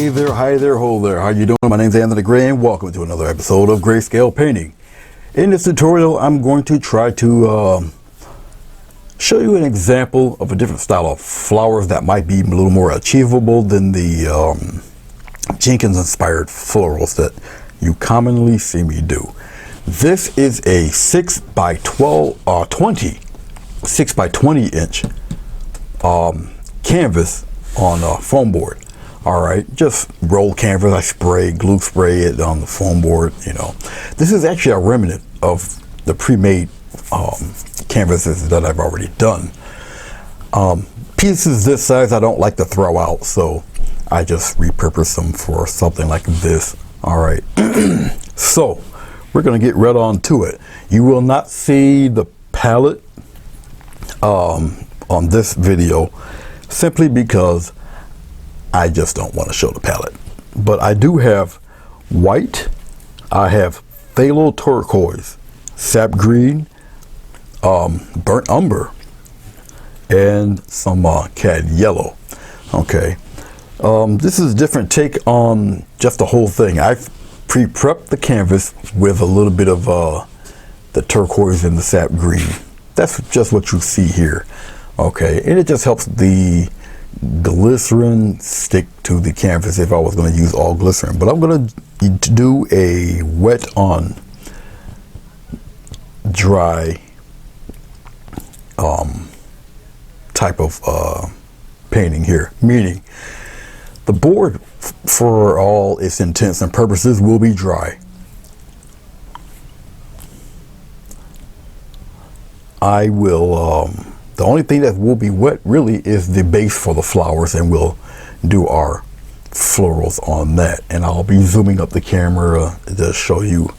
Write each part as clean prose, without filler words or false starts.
Hey there, hi there, ho there. How you doing? My name's Anthony Gray and welcome to another episode of Grayscale Painting. In this tutorial, I'm going to try to show you an example of a different style of flowers that might be a little more achievable than the Jenkins inspired florals that you commonly see me do. This is a 6 by 20 inch canvas on a foam board. All right, just roll canvas. I glue spray it on the foam board. You know, this is actually a remnant of the pre-made canvases that I've already done. Pieces this size I don't like to throw out, so I just repurpose them for something like this. All right, so we're gonna get right on to it. You will not see the palette on this video simply because I just don't want to show the palette. But I do have white, I have phthalo turquoise, sap green, burnt umber, and some cad yellow. Okay, this is a different take on just the whole thing. I've pre-prepped the canvas with a little bit of the turquoise and the sap green. That's just what you see here. Okay, and it just helps the glycerin stick to the canvas if I was going to use all glycerin. But I'm going to do a wet on dry type of painting here, meaning the board for all its intents and purposes will be dry. I will the only thing that will be wet really is the base for the flowers, and we'll do our florals on that. And I'll be zooming up the camera to show you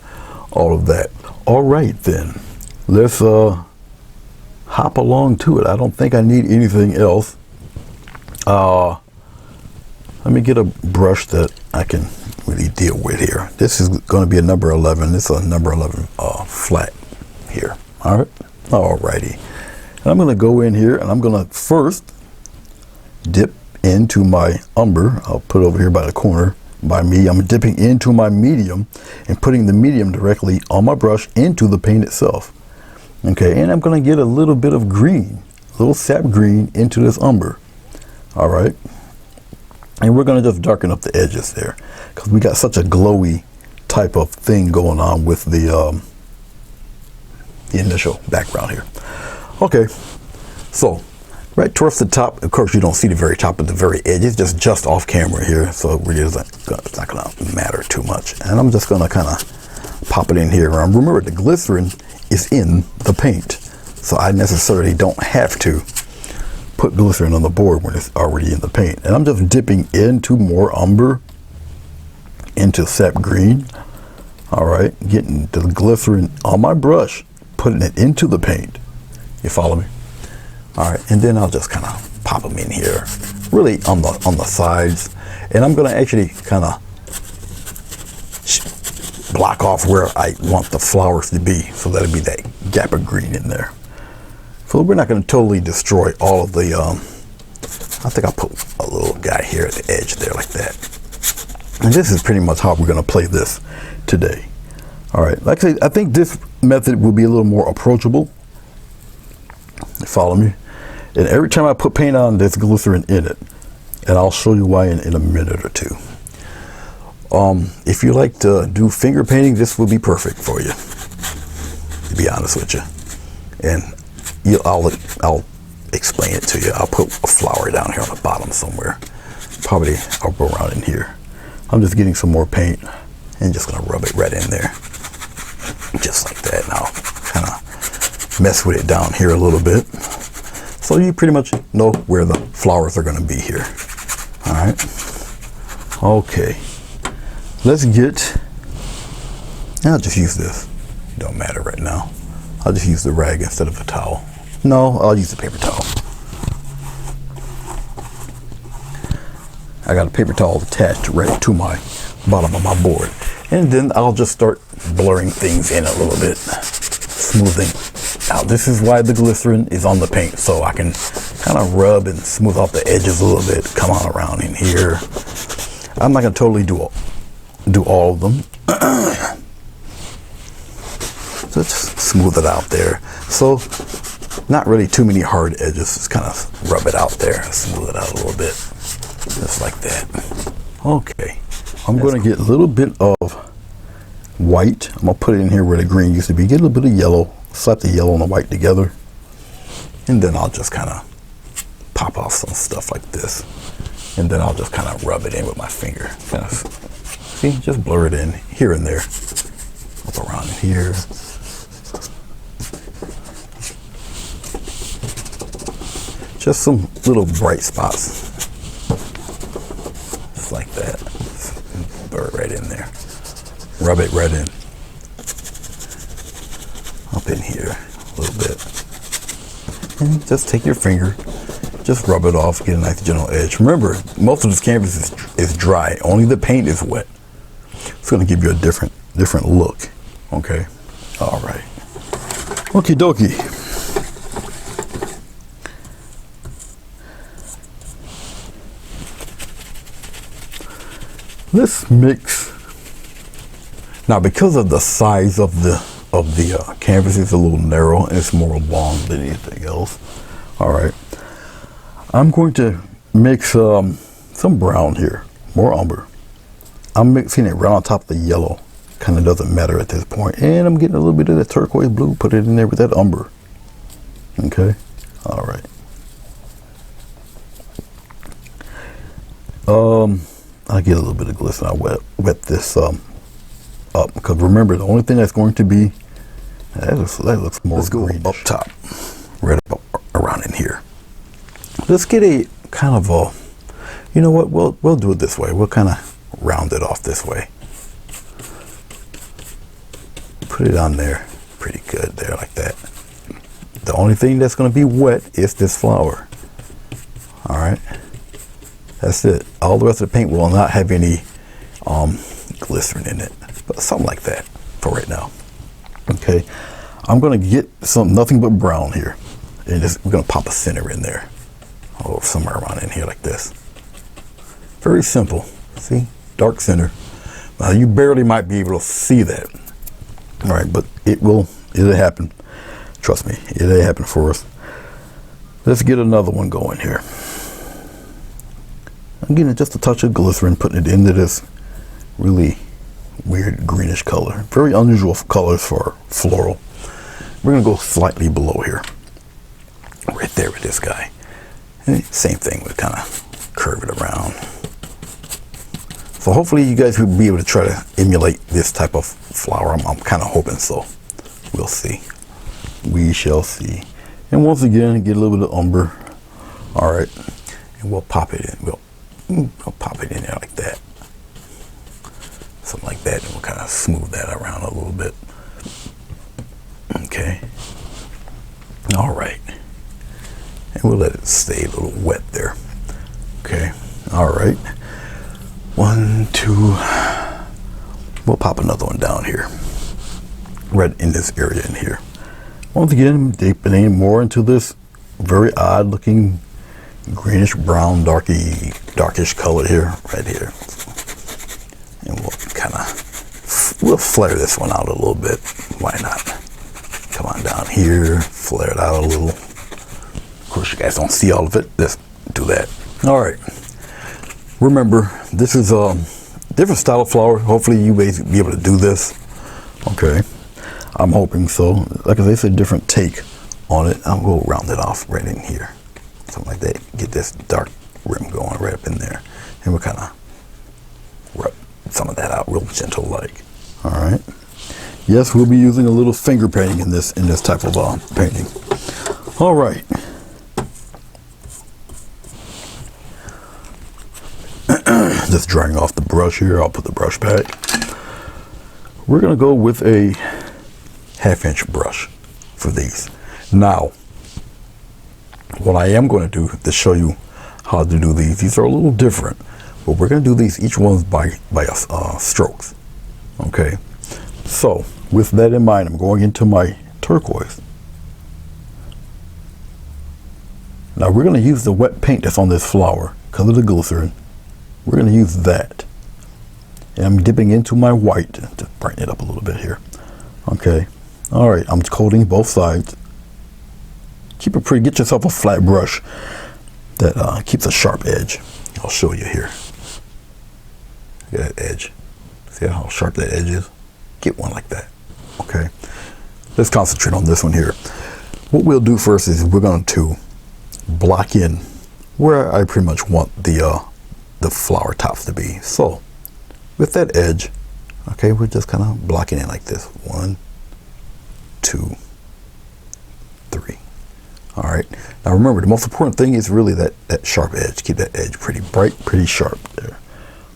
all of that. All right, then let's hop along to it. I don't think I need anything else. Let me get a brush that I can really deal with here. This is going to be a number 11. This is a number 11 flat here. All right. Alrighty. And I'm going to go in here and I'm going to first dip into my umber. I'll put it over here by the corner by me. I'm dipping into my medium and putting the medium directly on my brush into the paint itself. Okay, and I'm going to get a little bit of green, a little sap green into this umber. All right. And we're going to just darken up the edges there because we got such a glowy type of thing going on with the initial background here. Okay, so right towards the top, of course you don't see the very top, but the very edge is just off camera here, so it really it's not gonna matter too much. And I'm just gonna kind of pop it in here. Remember, the glycerin is in the paint, so I necessarily don't have to put glycerin on the board when it's already in the paint. And I'm just dipping into more umber, into sap green. All right, getting the glycerin on my brush, putting it into the paint. You follow me? All right, and then I'll just kind of pop them in here, really on the sides, and I'm going to actually kind of block off where I want the flowers to be, so that'll be that gap of green in there. So we're not going to totally destroy all of the. I think I'll put a little guy here at the edge there like that, and this is pretty much how we're going to play this today. All right, like I said, I think this method will be a little more approachable. Follow me? And every time I put paint on, there's glycerin in it, and I'll show you why in a minute or two. If you like to do finger painting, this will be perfect for you, to be honest with you. And I'll explain it to you. I'll put a flower down here on the bottom somewhere. Probably I'll go around in here. I'm just getting some more paint and just gonna rub it right in there, just like that. And I'll kind of mess with it down here a little bit, so you pretty much know where the flowers are going to be here. All right. Okay. Let's get. I'll just use this. It don't matter right now. I'll just use the rag instead of a towel. No, I'll use the paper towel. I got a paper towel attached right to my bottom of my board, and then I'll just start blurring things in a little bit, smoothing. Now this is why the glycerin is on the paint, so I can kind of rub and smooth out the edges a little bit, come on around in here. I'm not going to totally do all of them. So just smooth it out there. So not really too many hard edges. Just kind of rub it out there, smooth it out a little bit, just like that. Okay, I'm going to get a little bit of white. I'm going to put it in here where the green used to be. Get a little bit of yellow, slap the yellow and the white together, and then I'll just kind of pop off some stuff like this, and then I'll just kind of rub it in with my finger. Kind of, see, just blur it in here and there, up around in here. Just some little bright spots, just like that. Blur it right in there. Rub it right in. Up in here a little bit. And just take your finger, just rub it off, get a nice gentle edge. Remember, most of this canvas is dry. Only the paint is wet. It's going to give you a different look. Okay. All right. Okie dokie. Let's mix. Now, because of the size of the canvas, is a little narrow and it's more long than anything else. All right, I'm going to mix some brown here, more umber. I'm mixing it right on top of the yellow. Kind of doesn't matter at this point. And I'm getting a little bit of that turquoise blue. Put it in there with that umber. Okay. All right. I'll get a little bit of glistener. I'll wet this up, because remember, the only thing that's going to be that looks more green up top, right up around in here. Let's get a kind of a, you know what? We'll do it this way. We'll kind of round it off this way. Put it on there, pretty good there, like that. The only thing that's going to be wet is this flower. All right. That's it. All the rest of the paint will not have any glycerin in it, but something like that for right now. Okay, I'm gonna get nothing but brown here, and we're gonna pop a center in there, or somewhere around in here like this. Very simple. See, dark center. Now you barely might be able to see that. All right, but it'll happen. Trust me, it'll happen for us. Let's get another one going here. I'm getting just a touch of glycerin, putting it into this really weird greenish color. Very unusual colors for floral. We're going to go slightly below here. Right there with this guy. And same thing, we kind of curve it around. So hopefully you guys will be able to try to emulate this type of flower. I'm kind of hoping so. We'll see. We shall see. And once again, get a little bit of umber. All right. And we'll pop it in. I'll pop it in there like that. Something like that, and we'll kind of smooth that around a little bit. Okay. All right. And we'll let it stay a little wet there. Okay. All right. 1, 2. We'll pop another one down here. Right in this area in here. Once again, deepening more into this very odd looking greenish brown darkish color here, right here. And we'll flare this one out a little bit. Why not? Come on down here, flare it out a little. Of course, you guys don't see all of it. Just do that. All right. Remember, this is a different style of flower. Hopefully you guys be able to do this. Okay. I'm hoping so. Like I said, it's a different take on it. I'll go round it off right in here. Something like that. Get this dark rim going right up in there. And we'll kind of rub some of that out real gentle like. All right. Yes, we'll be using a little finger painting in this type of painting. All right. Just drying off the brush here. I'll put the brush back. We're going to go with a 1/2 inch brush for these. Now, what I am going to do to show you how to do these are a little different, but we're going to do these each one's by strokes. Okay, so with that in mind, I'm going into my turquoise. Now we're going to use the wet paint that's on this flower because of the glycerin. We're going to use that And I'm dipping into my white to brighten it up a little bit here. Okay. All right. I'm coating both sides. Keep it pretty. Get yourself a flat brush that keeps a sharp edge. I'll show you here. Look at that edge. See how sharp that edge is? Get one like that. Okay. Let's concentrate on this one here. What we'll do first is we're going to block in where I pretty much want the flower tops to be. So with that edge, okay, we're just kind of blocking in like this. 1, 2, 3. All right. Now remember, the most important thing is really that sharp edge. Keep that edge pretty bright, pretty sharp there.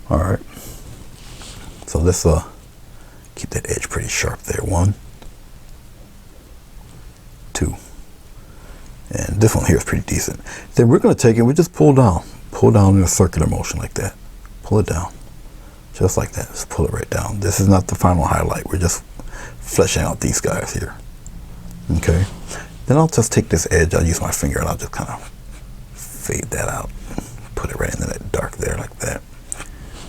All right. So let's keep that edge pretty sharp there. 1, 2. And this one here is pretty decent. Then we're going to take it, we just pull down in a circular motion like that. Pull it down. Just like that. Just pull it right down. This is not the final highlight. We're just fleshing out these guys here. Okay. Then I'll just take this edge. I'll use my finger and I'll just kind of fade that out. Put it right into that dark there like that.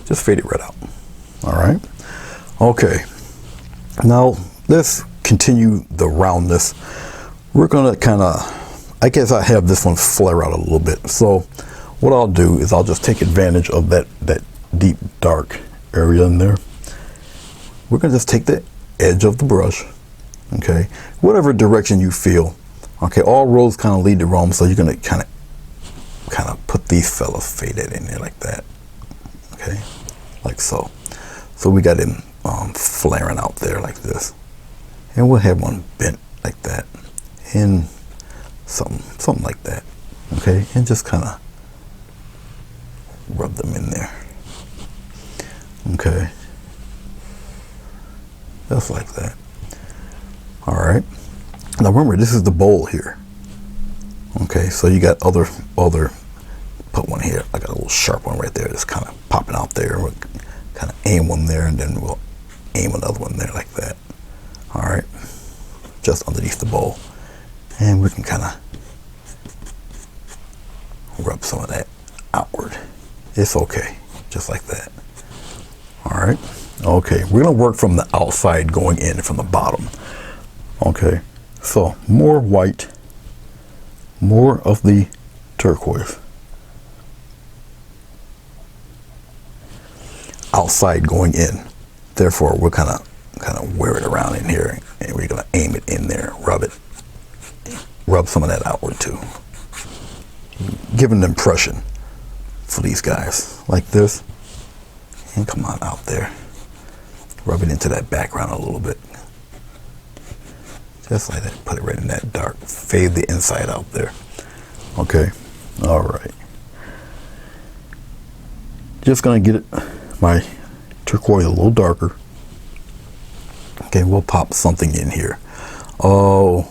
Just fade it right out. All right. Okay. Now let's continue the roundness. We're going to kind of, I guess I have this one flare out a little bit. So what I'll do is I'll just take advantage of that deep dark area in there. We're going to just take the edge of the brush. Okay. Whatever direction you feel. Okay. All roads kind of lead to Rome. So you're going to kind of put these fellas faded in there like that. Okay. Like so. So we got him flaring out there like this. And we'll have one bent like that. And something like that. Okay. And just kind of rub them in there. Okay. Just like that. All right. Now remember, this is the bowl here. Okay. So you got other, put one here. I got a little sharp one right there. That's kind of popping out there. We'll kind of aim one there and then we'll aim another one there like that. All right. Just underneath the bowl. And we can kind of rub some of that outward. It's okay. Just like that. All right. Okay. We're going to work from the outside going in from the bottom. Okay. So more white, more of the turquoise. Outside going in. Therefore, we'll kind of wear it around in here and we're going to aim it in there, rub it. Rub some of that outward too. Give an impression for these guys like this. And come on out there. Rub it into that background a little bit. Just like that. Put it right in that dark. Fade the inside out there. Okay. All right. Just going to get it, my turquoise a little darker. Okay, we'll pop something in here. Oh,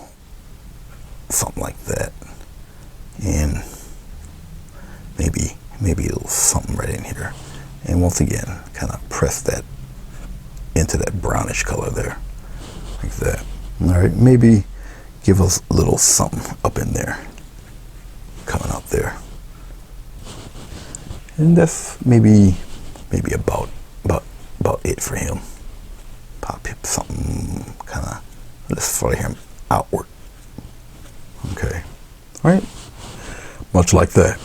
something like that. And maybe a little something right in here. And once again, kind of press that into that brownish color there. Like that. All right, maybe give us a little something up in there. Coming up there. And that's maybe about it for him. Pop something kind of, let's flare him outward. Okay. All right. Much like that.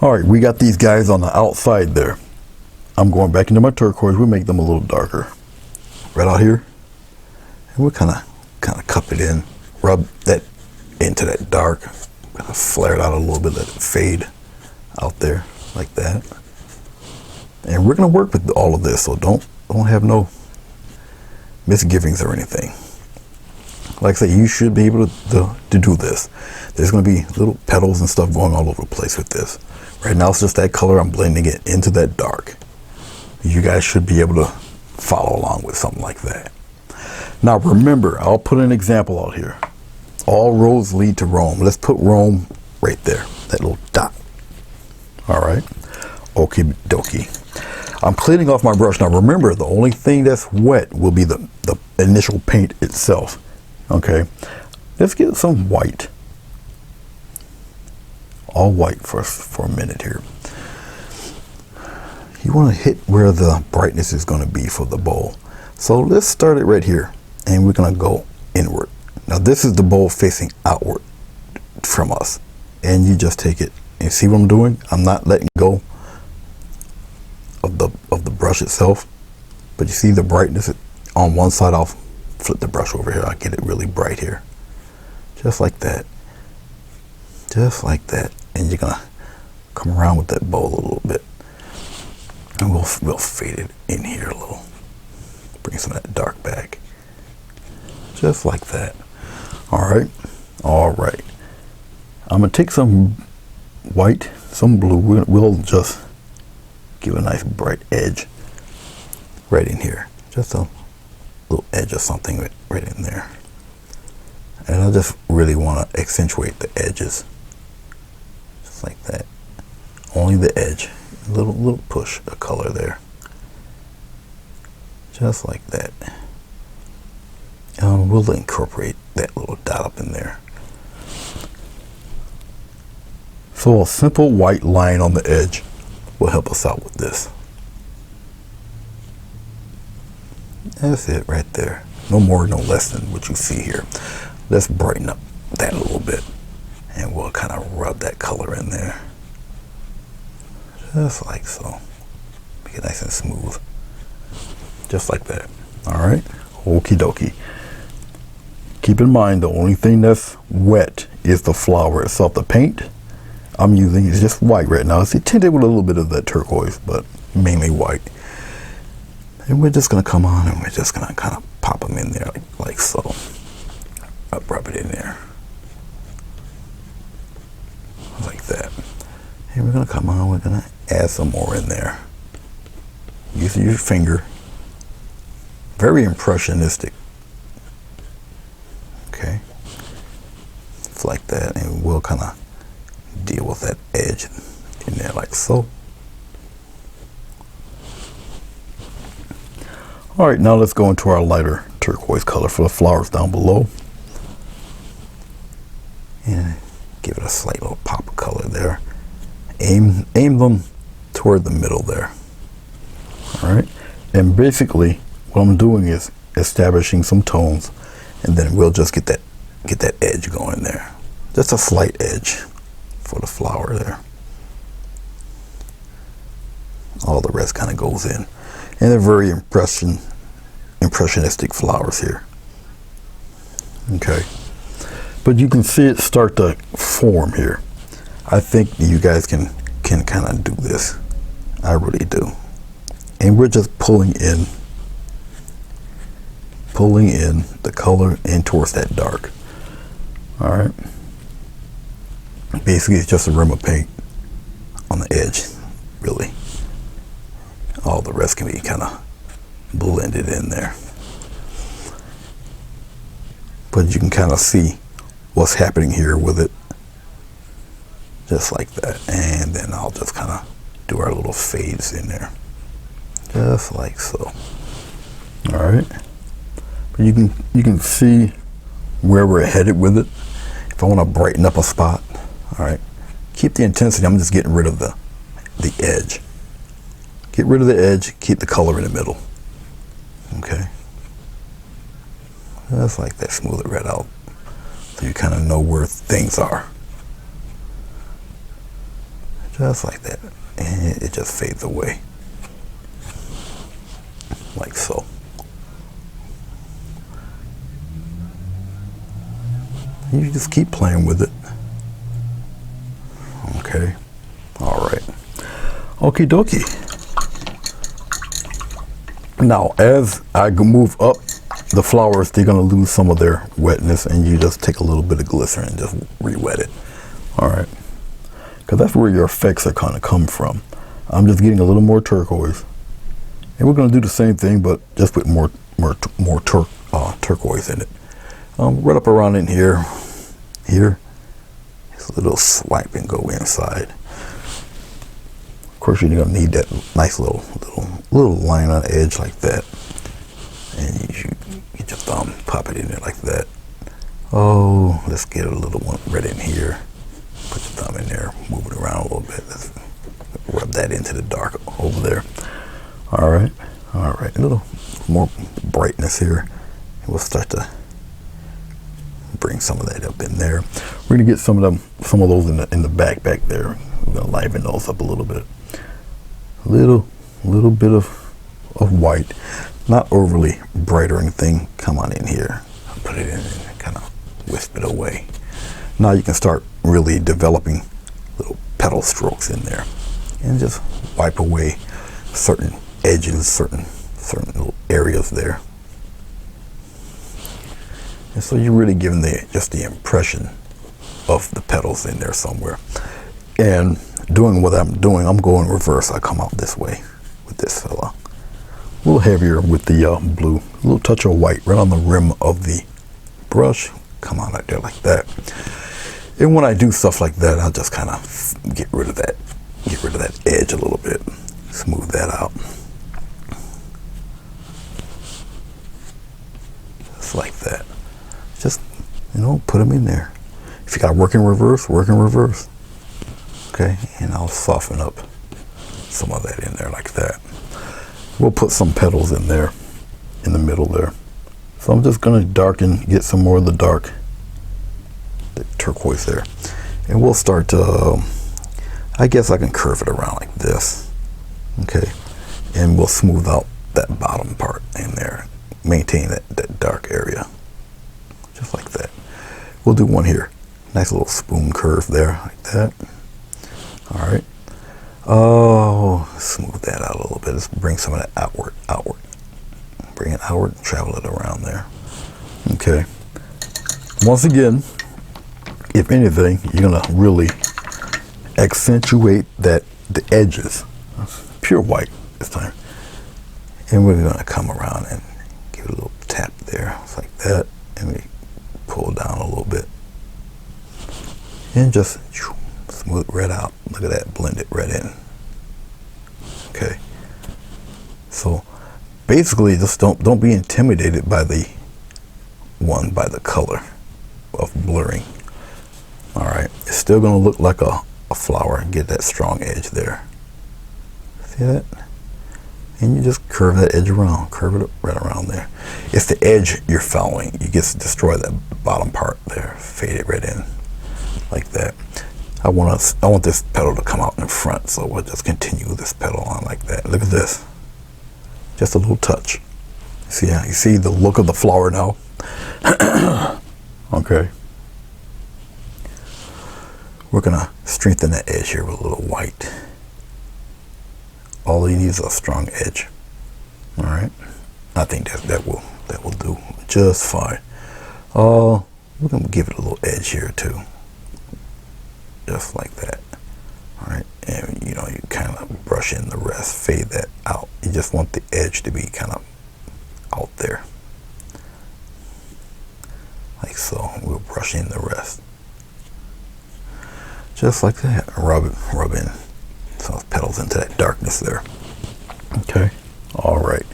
All right, we got these guys on the outside there. I'm going back into my turquoise. We'll make them a little darker. Right out here. And we'll kind of cup it in. Rub that into that dark. Kind of flare it out a little bit. Let it fade out there like that. And we're going to work with all of this. So don't have no misgivings or anything. Like I say, you should be able to do this. There's going to be little petals and stuff going all over the place with this. Right now it's just that color. I'm blending it into that dark. You guys should be able to follow along with something like that. Now remember, I'll put an example out here. All roads lead to Rome. Let's put Rome right there. That little dot. All right. Okie dokie. I'm cleaning off my brush. Now remember, the only thing that's wet will be the initial paint itself. Okay, let's get some white. All white for a minute here. you want to hit where the brightness is going to be for the bowl. So let's start it right here, and we're going to go inward. Now this is the bowl facing outward from us, and you just take it and see what I'm doing. I'm not letting go of the brush itself, but you see the brightness on one side. I'll flip the brush over here. I'll get it really bright here, just like that, just like that. And you're gonna come around with that bowl a little bit, and we'll fade it in here a little, bring some of that dark back, just like that. All right. I'm gonna take some white, some blue. We'll just give a nice bright edge right in here, just a little edge or something right in there. And I just really want to accentuate the edges, just like that. Only the edge, a little push of color there, just like that. And we'll incorporate that little dot up in there. So a simple white line on the edge will help us out with this. That's it right there. No more, no less than what you see here. Let's brighten up that a little bit, and we'll kind of rub that color in there. Just like so. Make it nice and smooth. Just like that. Alright? Okie dokie. Keep in mind, the only thing that's wet is the flower itself. The paint I'm using is just white right now. It's tinted with a little bit of that turquoise, but mainly white. And we're just going to come on, and we're just going to kind of pop them in there like so. Rub it in there. Like that. And we're going to come on, we're going to add some more in there. Use your finger. Very impressionistic. Okay. It's like that, and we'll kind of deal with that edge in there like so. All right, now let's go into our lighter turquoise color for the flowers down below, and give it a slight little pop of color there. Aim them toward the middle there. All right, and basically what I'm doing is establishing some tones, and then we'll just get that edge going there, just a slight edge for the flower there. All the rest kind of goes in, and they're very impressionistic flowers here. Okay, but you can see it start to form here. I think you guys can kind of do this. I really do. And we're just pulling in the color in towards that dark. All right. Basically, it's just a rim of paint on the edge, really. All the rest can be kind of blended in there. But you can kind of see what's happening here with it. Just like that. And then I'll just kind of do our little fades in there. Just like so. All right. But you can see where we're headed with it. If I want to brighten up a spot, all right, keep the intensity. I'm just getting rid of the edge. Get rid of the edge, keep the color in the middle. Okay. Just like that, smooth it right out. So you kind of know where things are. Just like that. And it just fades away. Like so. You just keep playing with it. Okay. All right. Okie dokie. Now, as I move up, the flowers, they're going to lose some of their wetness, and you just take a little bit of glycerin and just re-wet it. All right. Because that's where your effects are kind of come from. I'm just getting a little more turquoise. And we're going to do the same thing, but just with more turquoise in it. Right up around in here. Just a little swipe and go inside. Of course, you're going to need that nice little line on the edge like that. And you get your thumb, pop it in there like that. Oh, let's get a little one right in here. Put your thumb in there, move it around a little bit. Let's rub rub that into the dark over there. All right, a little more brightness here. And we'll start to bring some of that up in there. We're gonna get some of those in the back there. We're gonna liven those up a little bit. Little bit of white, not overly bright or anything. Come on in here. I'll put it in and kind of wisp it away. Now you can start really developing little petal strokes in there, and just wipe away certain edges, certain little areas there. And so you're really giving just the impression of the petals in there somewhere. And doing what I'm doing, I'm going reverse. I come out this way with this fella. A little heavier with the blue. A little touch of white right on the rim of the brush. Come on right there like that. And when I do stuff like that, I'll just kind of get rid of that edge a little bit. Smooth that out. Just like that. Just, put them in there. If you got to work in reverse, work in reverse. Okay, and I'll soften up some of that in there like that. We'll put some petals in there, in the middle there. So I'm just going to get some more of the dark, the turquoise there. And we'll start to, I guess I can curve it around like this. Okay, and we'll smooth out that bottom part in there. Maintain that dark area. Just like that. We'll do one here. Nice little spoon curve there, like that. All right. Oh, smooth that out a little bit. Let's bring some of that outward. Bring it outward and travel it around there. Okay. Once again, if anything, you're gonna really accentuate the edges. Pure white this time. And we're gonna come around and give it a little tap there, just like that. And we pull down a little bit. And just smooth it right out. Look at that, blend it right in. Okay. So basically just don't be intimidated by the color of blurring. All right, it's still gonna look like a flower and get that strong edge there. See that? And you just curve that edge around, curve it right around there. It's the edge you're following. You just destroy that bottom part there, fade it right in like that. I want this petal to come out in front, so we'll just continue this petal on like that. Look at this. Just a little touch. See how you see the look of the flower now? Okay. We're gonna strengthen that edge here with a little white. All you need is a strong edge. All right. I think that will do just fine. We're gonna give it a little edge here too. Just like that. All right, and you kind of brush in the rest, fade that out. You just want the edge to be kind of out there, like so. We'll brush in the rest, just like that. Rub in some petals into that darkness there. Okay, all right.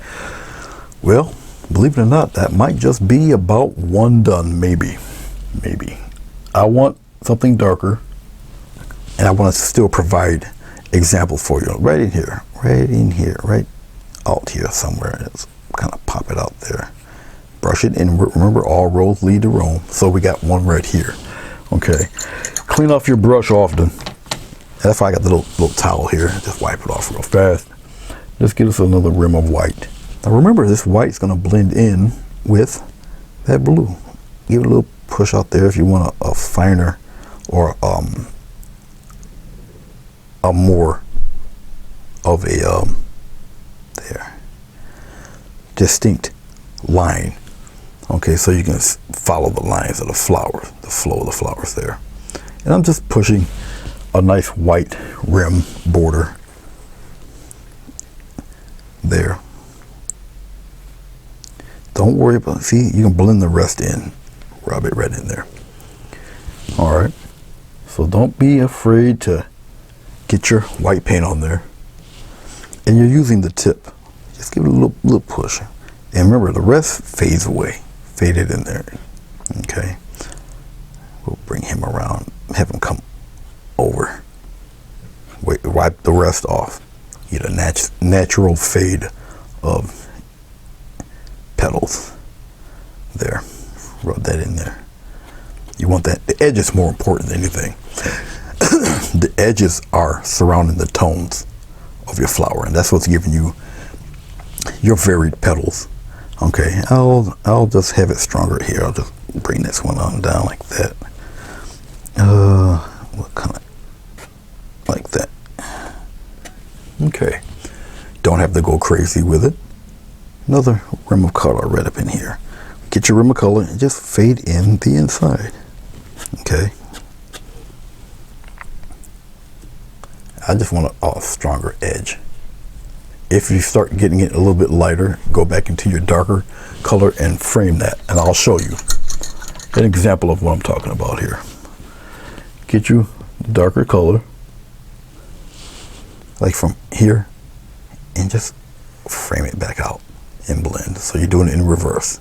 Well, believe it or not, that might just be about one done, maybe. I want something darker. And I want to still provide examples for you right in here, right out here somewhere. Just kind of pop it out there. Brush it in. Remember, all roads lead to Rome. So we got one right here. Okay. Clean off your brush often. That's why I got the little towel here. Just wipe it off real fast. Just get us another rim of white. Now remember, this white's going to blend in with that blue. Give it a little push out there if you want a finer or a more of a distinct line. Okay, so you can follow the lines of the flowers, the flow of the flowers there. And I'm just pushing a nice white rim border there. Don't worry about it. See, you can blend the rest in. Rub it right in there. All right. So don't be afraid to get your white paint on there. And you're using the tip. Just give it a little push. And remember, the rest fades away. Fade it in there. Okay. We'll bring him around. Have him come over. Wait, wipe the rest off. Get a natural fade of petals. There, rub that in there. You want that. The edge is more important than anything. The edges are surrounding the tones of your flower, and that's what's giving you your varied petals. Okay, I'll just have it stronger here. I'll just bring this one on down like that. What kind of, like that. Okay, don't have to go crazy with it. Another rim of color right up in here. Get your rim of color and just fade in the inside. Okay. I just want a stronger edge. If you start getting it a little bit lighter, go back into your darker color and frame that, and I'll show you an example of what I'm talking about here. Get you the darker color, like from here, and just frame it back out and blend. So you're doing it in reverse.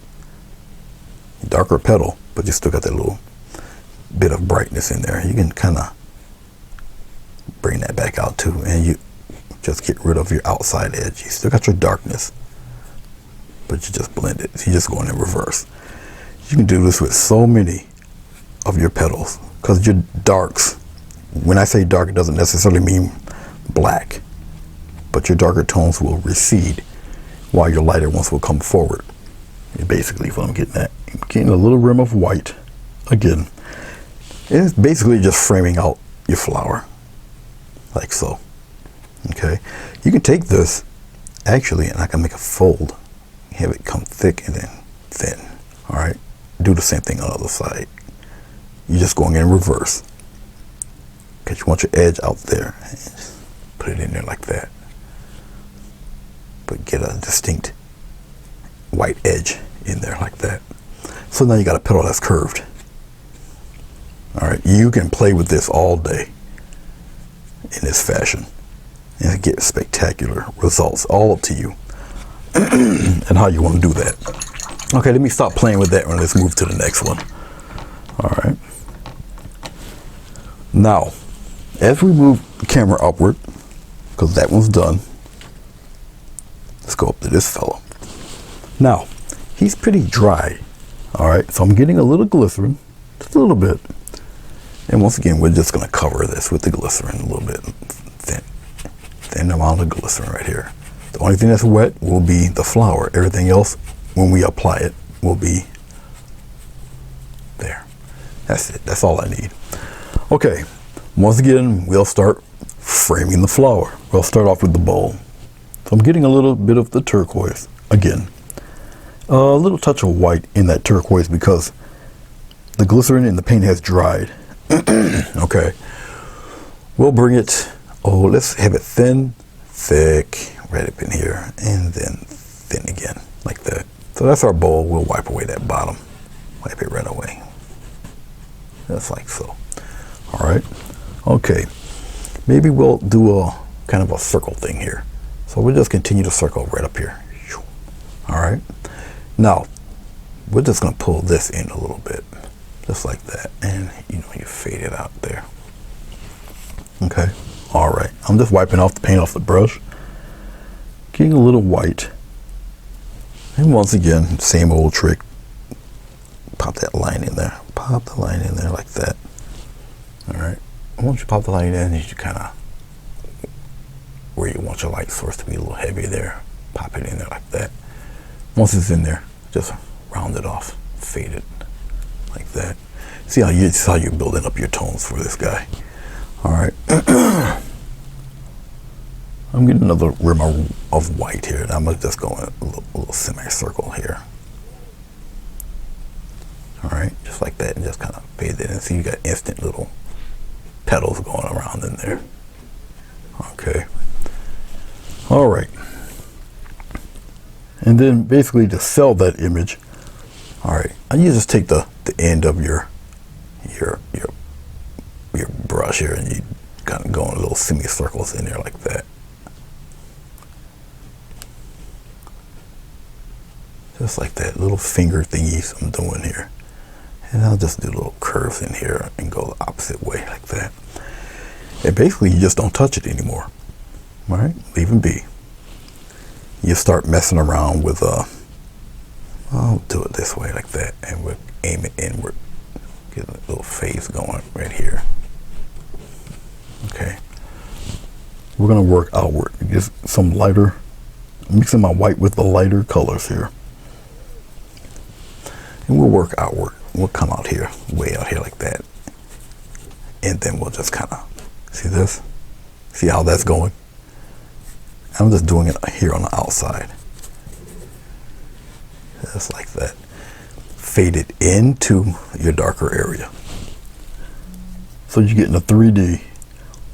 Darker petal, but you still got that little bit of brightness in there. You can kind of bring that back out too, and you just get rid of your outside edge. You still got your darkness, but you just blend it. So you're just going in reverse. You can do this with so many of your petals, because your darks, when I say dark, it doesn't necessarily mean black, but your darker tones will recede while your lighter ones will come forward. Basically what I'm getting at. I'm getting a little rim of white again. It's basically just framing out your flower like so. Okay, you can take this actually, and I can make a fold, have it come thick and then thin. All right, do the same thing on the other side. You're just going in reverse because you want your edge out there, and just put it in there like that, but get a distinct white edge in there like that. So now you got a petal that's curved. All right, you can play with this all day in this fashion and get spectacular results. All up to you and how you want to do that. Okay, let me stop playing with that one. Let's move to the next one. All right. Now, as we move the camera upward, because that one's done, let's go up to this fellow. Now, he's pretty dry. All right, so I'm getting a little glycerin, just a little bit. And once again, we're just going to cover this with the glycerin a little bit. Thin amount of glycerin right here. The only thing that's wet will be the flower. Everything else, when we apply it, will be there. That's it. That's all I need. Okay, once again, we'll start framing the flower. We'll start off with the bowl. So I'm getting a little bit of the turquoise again. A little touch of white in that turquoise because the glycerin in the paint has dried. Okay, we'll bring it, let's have it thin, thick, right up in here, and then thin again, like that. So that's our bowl. We'll wipe away that bottom, wipe it right away, just like so. All right, okay, maybe we'll do a kind of a circle thing here. So we'll just continue to circle right up here. All right, now we're just gonna pull this in a little bit, just like that, and you fade it out there. Okay, all right, I'm just wiping off the paint off the brush, getting a little white, and once again, same old trick, pop that line in there, pop the line in there like that. All right, once you pop the line in, you kind of, where you want your light source to be a little heavy there, pop it in there like that. Once it's in there, just round it off, fade it like that. See how you're building up your tones for this guy. All right. I'm getting another rim of white here. I'm gonna just go in a little semicircle here. All right, just like that, and just kind of fade it in. See, you got instant little petals going around in there. Okay. All right. And then basically to sell that image, all right, and you just take the end of your brush here, and you kind of go in little semicircles in there like that. Just like that, little finger thingies I'm doing here. And I'll just do little curves in here and go the opposite way like that. And basically you just don't touch it anymore. All right, leave them be. You start messing around with, I'll do it this way like that, and we'll aim it inward. Get a little phase going right here. Okay. We're gonna work outward. Get some lighter, mixing my white with the lighter colors here. And we'll work outward. We'll come out here, way out here like that. And then we'll just kind of, see this? See how that's going? I'm just doing it here on the outside. Just like that. Fade it into your darker area. So you're getting a 3D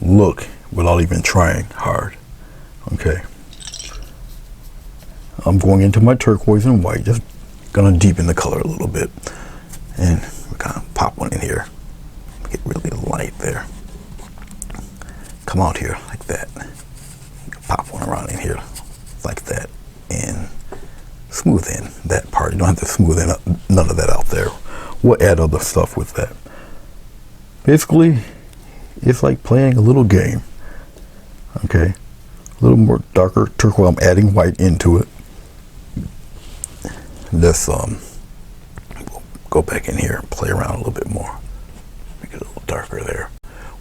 look without even trying hard. Okay. I'm going into my turquoise and white, just gonna deepen the color a little bit. And we're gonna pop one in here. Get really light there. Come out here like that. Pop one around in here like that, and smooth in that part. You don't have to smooth in none of that out there. We'll add other stuff with that. Basically, it's like playing a little game. Okay, a little more darker turquoise. I'm adding white into it. Let's we'll go back in here and play around a little bit more. Make it a little darker there.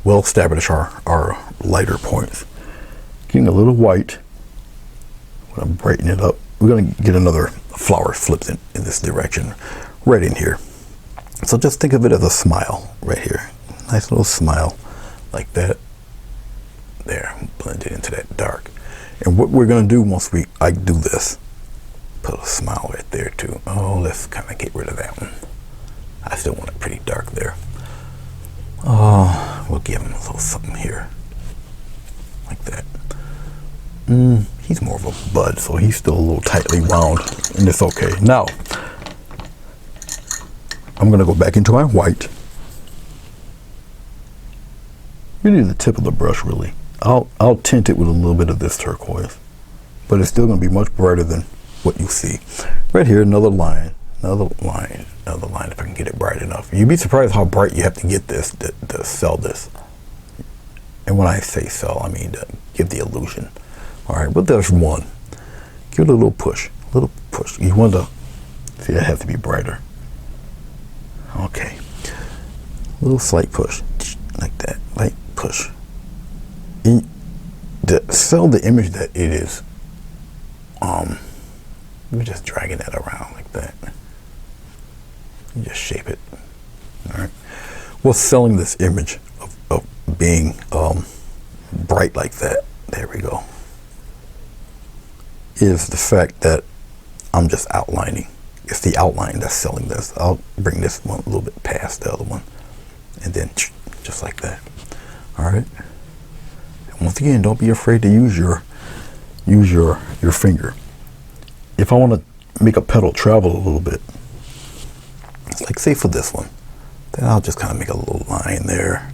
We'll establish our lighter points. Getting a little white. I'm gonna brighten it up. We're gonna get another flower flipped in this direction, right in here. So just think of it as a smile right here. Nice little smile like that. There, blend it into that dark. And what we're gonna do once I do this, put a smile right there too. Oh, let's kind of get rid of that one. I still want it pretty dark there. Oh, we'll give him a little something here, like that. He's more of a bud, so he's still a little tightly wound, and it's okay. Now, I'm gonna go back into my white. Really the tip of the brush, really. I'll tint it with a little bit of this turquoise, but it's still gonna be much brighter than what you see. Right here, another line, if I can get it bright enough. You'd be surprised how bright you have to get this to sell this. And when I say sell, I mean to give the illusion. All right, but there's one. Give it a little push, You want to see it has to be brighter. Okay, a little slight push, like that, light push. To sell the image that it is, we're just dragging that around like that. You just shape it. All right. We're selling this image of being bright like that. There we go. Is the fact that I'm just outlining. It's the outline that's selling this. I'll bring this one a little bit past the other one, and then just like that. All right. And once again, don't be afraid to use your finger. If I want to make a petal travel a little bit, like say for this one, then I'll just kind of make a little line there.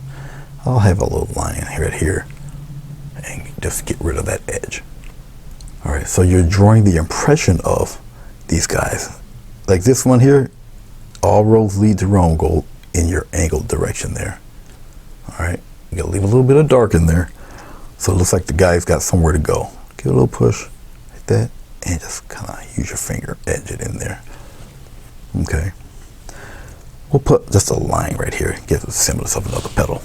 I'll have a little line right here, and just get rid of that edge. All right, so you're drawing the impression of these guys. Like this one here, all roads lead to Rome, go in your angled direction there. All right, you gotta leave a little bit of dark in there, so it looks like the guy's got somewhere to go. Give it a little push, like that, and just kind of use your finger, edge it in there. Okay. We'll put just a line right here, give the semblance of another petal.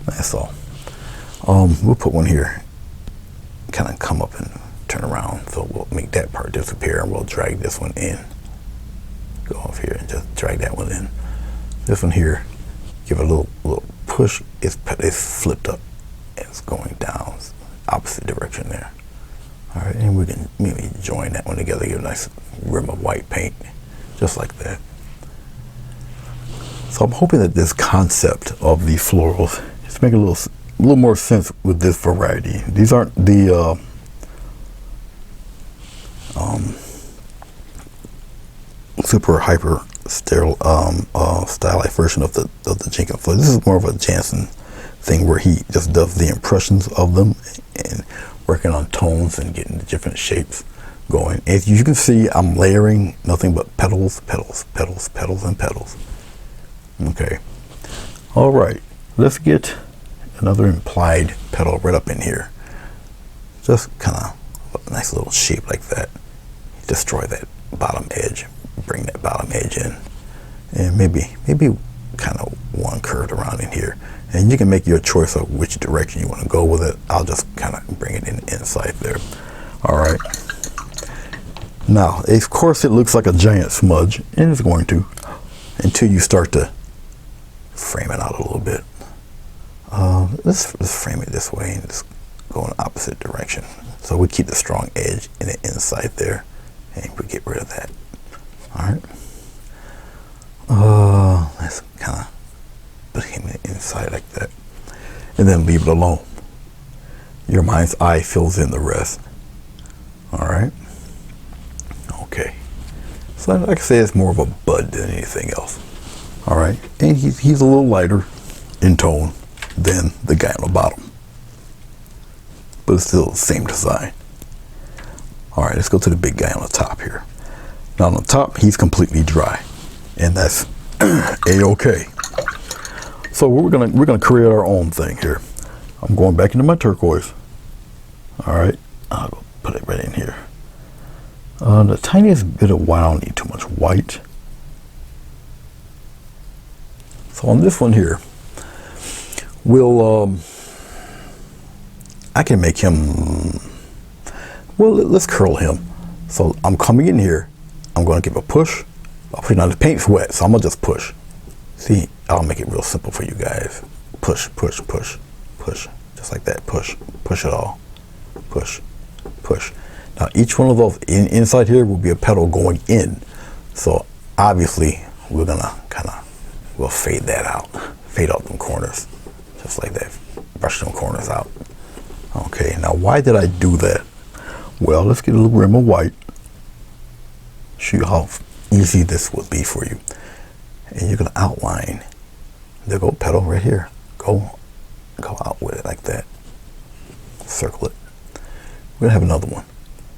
That's all. We'll put one here, kind of come up and turn around, so we'll make that part disappear, and we'll drag this one in. Go off here and just drag that one in. This one here, give it a little push. It's flipped up. It's going down, opposite direction there. All right, and we can maybe join that one together, give a nice rim of white paint, just like that. So I'm hoping that this concept of these florals is making a little more sense with this variety. These aren't the super hyper sterile stylized version of the Jenkins floor. This is more of a Jansen thing where he just does the impressions of them and working on tones and getting the different shapes going. As you can see, I'm layering nothing but petals, petals, petals, petals, and petals. Okay. All right. let's get another implied petal right up in here. Just kind of a nice little shape like that. Destroy that bottom edge, bring that bottom edge in, and maybe kind of one curved around in here. And you can make your choice of which direction you want to go with it. I'll just kind of bring it in inside there. All right. Now, of course, it looks like a giant smudge, and it's going to, until you start to frame it out a little bit. Let's frame it this way and just go in the opposite direction. So we keep the strong edge in the inside there, and we get rid of that. All right. Let's kind of put him inside like that, and then leave it alone. Your mind's eye fills in the rest. All right. Okay. So like I say, it's more of a bud than anything else. All right. And he's a little lighter in tone than the guy on the bottom, but it's still the same design. All right. Let's go to the big guy on the top here. Now on the top, he's completely dry, and that's a-okay. So we're gonna create our own thing here. I'm going back into my turquoise. All right. I'll go put it right in here. The tiniest bit of white, I don't need too much white. So on this one here, I can make him, let's curl him. So I'm coming in here, I'm gonna give a push. Now the paint's wet, so I'm gonna just push. See, I'll make it real simple for you guys. Push, push, push, push, just like that, push, push it all, push, push. Now each one of those inside here will be a petal going in. So obviously we're gonna we'll fade that out. Fade out them corners. Just like that. Brush them corners out. Okay, now why did I do that? Well, let's get a little rim of white. Show you how easy this would be for you. And you're gonna outline the gold petal right here. Go out with it like that. Circle it. We're gonna have another one.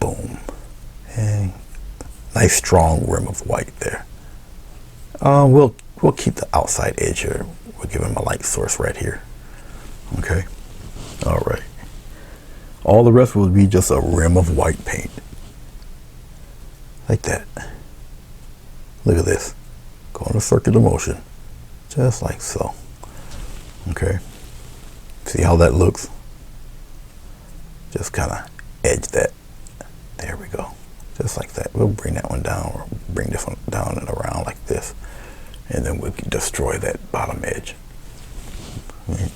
Boom. And nice strong rim of white there. We'll keep the outside edge here. We'll give him a light source right here. Okay. All right. All the rest will be just a rim of white paint. Like that. Look at this. Go in a circular motion. Just like so. Okay. See how that looks? Just kind of edge that. There we go. Just like that. We'll bring that one down, or bring this one down and around like this. And then we can destroy that bottom edge. Right.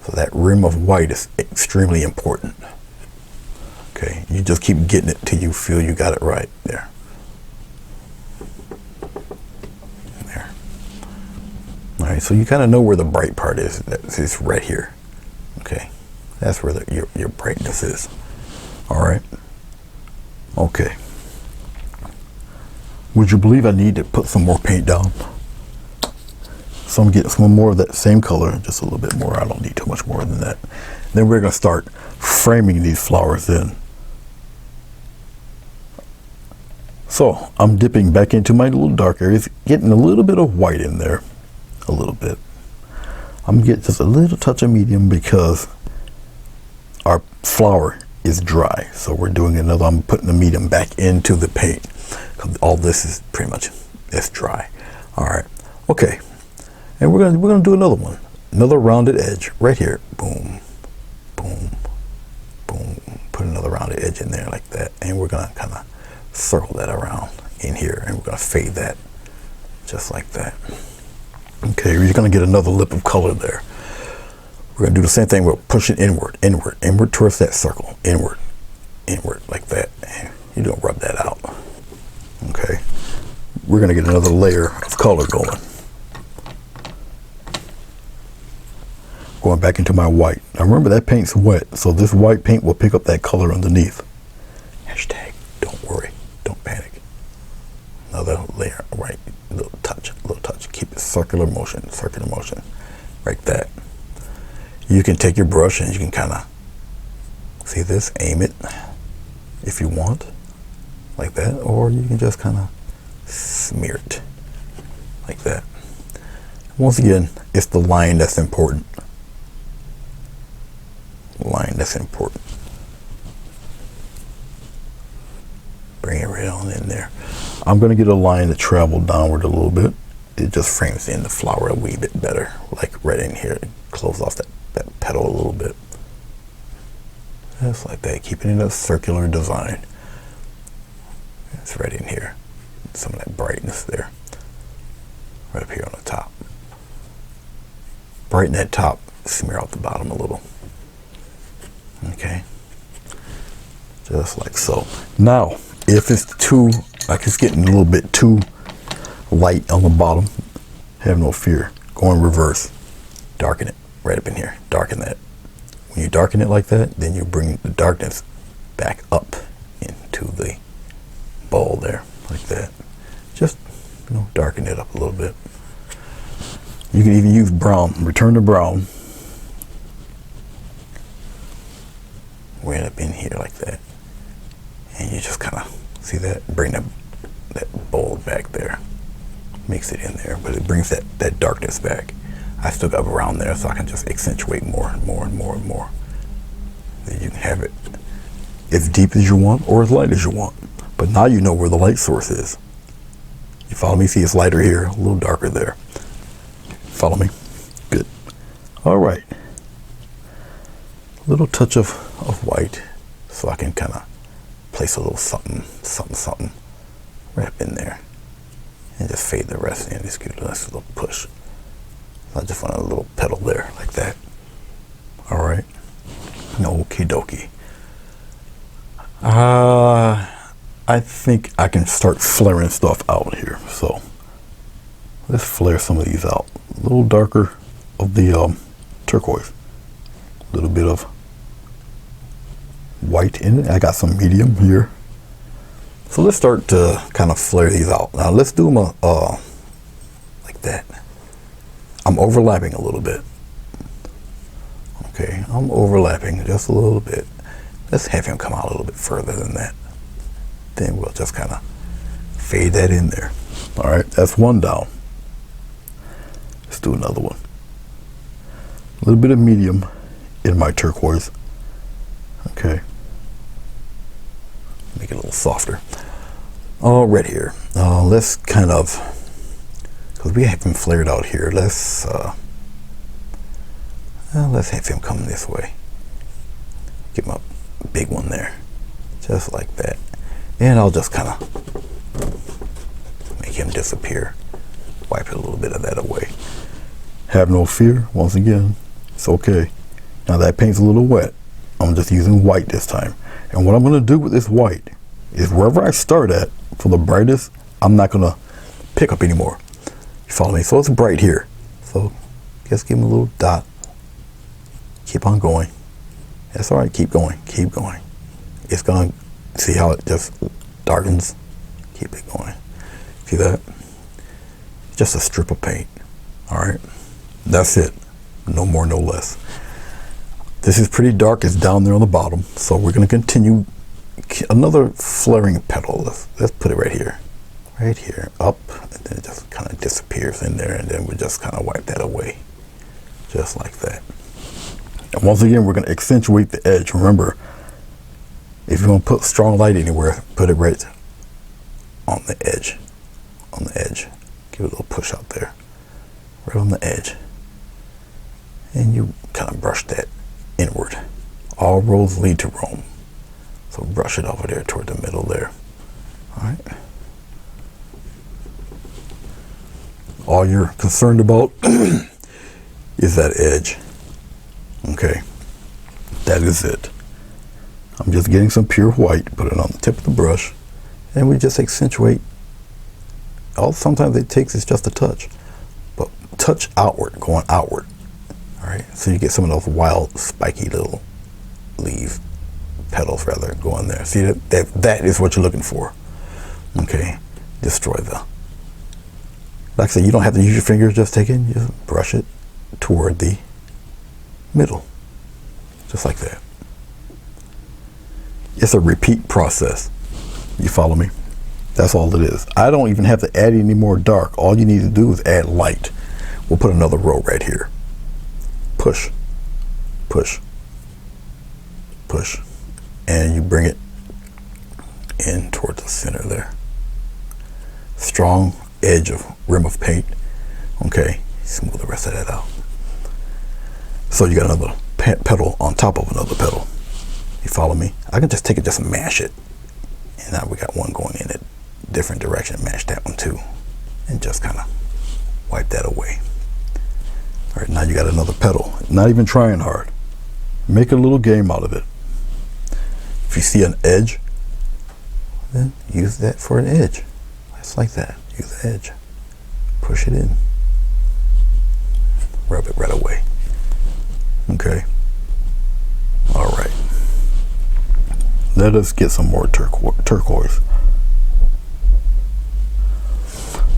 So that rim of white is extremely important. Okay, you just keep getting it till you feel you got it right. There. There. All right, so you kind of know where the bright part is. It's right here. Okay, that's where your brightness is. All right. Okay. Would you believe I need to put some more paint down? So I'm getting some more of that same color, just a little bit more. I don't need too much more than that. Then we're gonna start framing these flowers in. So I'm dipping back into my little dark areas, getting a little bit of white in there, a little bit. I'm getting just a little touch of medium because our flower is dry. So we're doing another, I'm putting the medium back into the paint. All this is pretty much, it's dry. All right, okay. And we're gonna do another one, another rounded edge right here. Boom, boom, boom. Put another rounded edge in there like that, and we're gonna kind of circle that around in here, and we're gonna fade that just like that. Okay, you're gonna get another lip of color there. We're gonna do the same thing. We're pushing inward, inward, inward towards that circle, inward, inward like that. And you're gonna rub that out. Okay, we're gonna get another layer of color going. Going back into my white. Now remember that paint's wet, so this white paint will pick up that color underneath. Hashtag, don't worry, don't panic. Another layer, right, little touch, keep it circular motion, like that. You can take your brush and you can kind of, see this, aim it if you want, like that, or you can just kind of smear it, like that. Once again, it's the line that's important. Line that's important. Bring it right on in there. I'm going to get a line to travel downward a little bit. It just frames in the flower a wee bit better, like right in here. Close off that petal a little bit. Just like that, keeping it a circular design. It's right in here. Some of that brightness there. Right up here on the top. Brighten that top, smear out the bottom a little. Okay. Just like so. Now, if it's too, like it's getting a little bit too light on the bottom, have no fear. Go in reverse. Darken it right up in here. Darken that. When you darken it like that, then you bring the darkness back up into the bowl there, like that. Just, darken it up a little bit. You can even use brown. Return to brown. Right up in here like that. And you just kind of, see that? Bring that bowl back there. Mix it in there, but it brings that darkness back. I still got around there, so I can just accentuate more and more and more and more. Then you can have it as deep as you want or as light as you want. But now you know where the light source is. You follow me? See, it's lighter here, a little darker there. Follow me? Good. All right. A little touch of white, so I can kind of place a little something right up in there. And just fade the rest in. Just give it a nice little push. I just want a little petal there, like that. All right. Okie dokie. I think I can start flaring stuff out here. So let's flare some of these out. A little darker of the turquoise. A little bit of white in it. I got some medium here. So let's start to kind of flare these out. Now let's do them like that. I'm overlapping a little bit. Okay, I'm overlapping just a little bit. Let's have him come out a little bit further than that. Then we'll just kind of fade that in there. All right, that's one down. Let's do another one. A little bit of medium in my turquoise. Okay. Make it a little softer. All right here. Let's kind of, because we have him flared out here. Let's have him come this way. Give him a big one there, just like that. And I'll just kind of make him disappear. Wipe a little bit of that away. Have no fear. Once again, it's okay. Now that paint's a little wet. I'm just using white this time. And what I'm going to do with this white is wherever I start at for the brightest, I'm not going to pick up anymore. You follow me? So it's bright here. So just give him a little dot. Keep on going. That's all right. Keep going. Keep going. It's going to, see how it just darkens? Keep it going. See that? Just a strip of paint. All right. That's it. No more, no less. This is pretty dark. It's down there on the bottom. So we're going to continue another flaring petal. Let's put it right here. Right here. Up. And then it just kind of disappears in there. And then we just kind of wipe that away. Just like that. And once again, we're going to accentuate the edge. Remember, if you want to put strong light anywhere, put it right on the edge. On the edge. Give it a little push out there. Right on the edge. And you kind of brush that inward. All roads lead to Rome. So brush it over there toward the middle there. All right. All you're concerned about is that edge. Okay. That is it. I'm just getting some pure white, put it on the tip of the brush, and we just accentuate. All sometimes it takes is just a touch, but touch outward, going outward. All right, so you get some of those wild, spiky little leaves, petals rather, going there. See that is what you're looking for. Okay, destroy the. Like I said, you don't have to use your fingers. Just take it, just brush it toward the middle, just like that. It's a repeat process. You follow me? That's all it is. I don't even have to add any more dark. All you need to do is add light. We'll put another row right here. Push, push, push, and you bring it in towards the center there. Strong edge of rim of paint. Okay, smooth the rest of that out. So you got another petal on top of another petal. You follow me? I can just take it, just mash it, and now we got one going in a different direction. Mash that one too, and just kind of wipe that away. All right, now you got another petal. Not even trying hard. Make a little game out of it. If you see an edge, then use that for an edge. Just like that. Use the edge. Push it in. Rub it right away. Okay. All right. Let us get some more turquoise.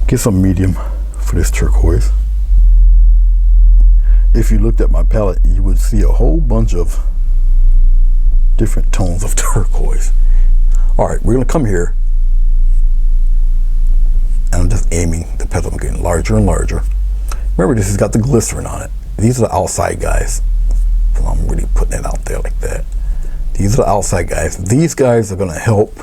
Get some medium for this turquoise. If you looked at my palette, you would see a whole bunch of different tones of turquoise. All right, we're gonna come here, and I'm just aiming the petal. I'm getting larger and larger. Remember, this has got the glycerin on it. These are the outside guys. So I'm really putting it out there like that. These are the outside guys. These guys are gonna help.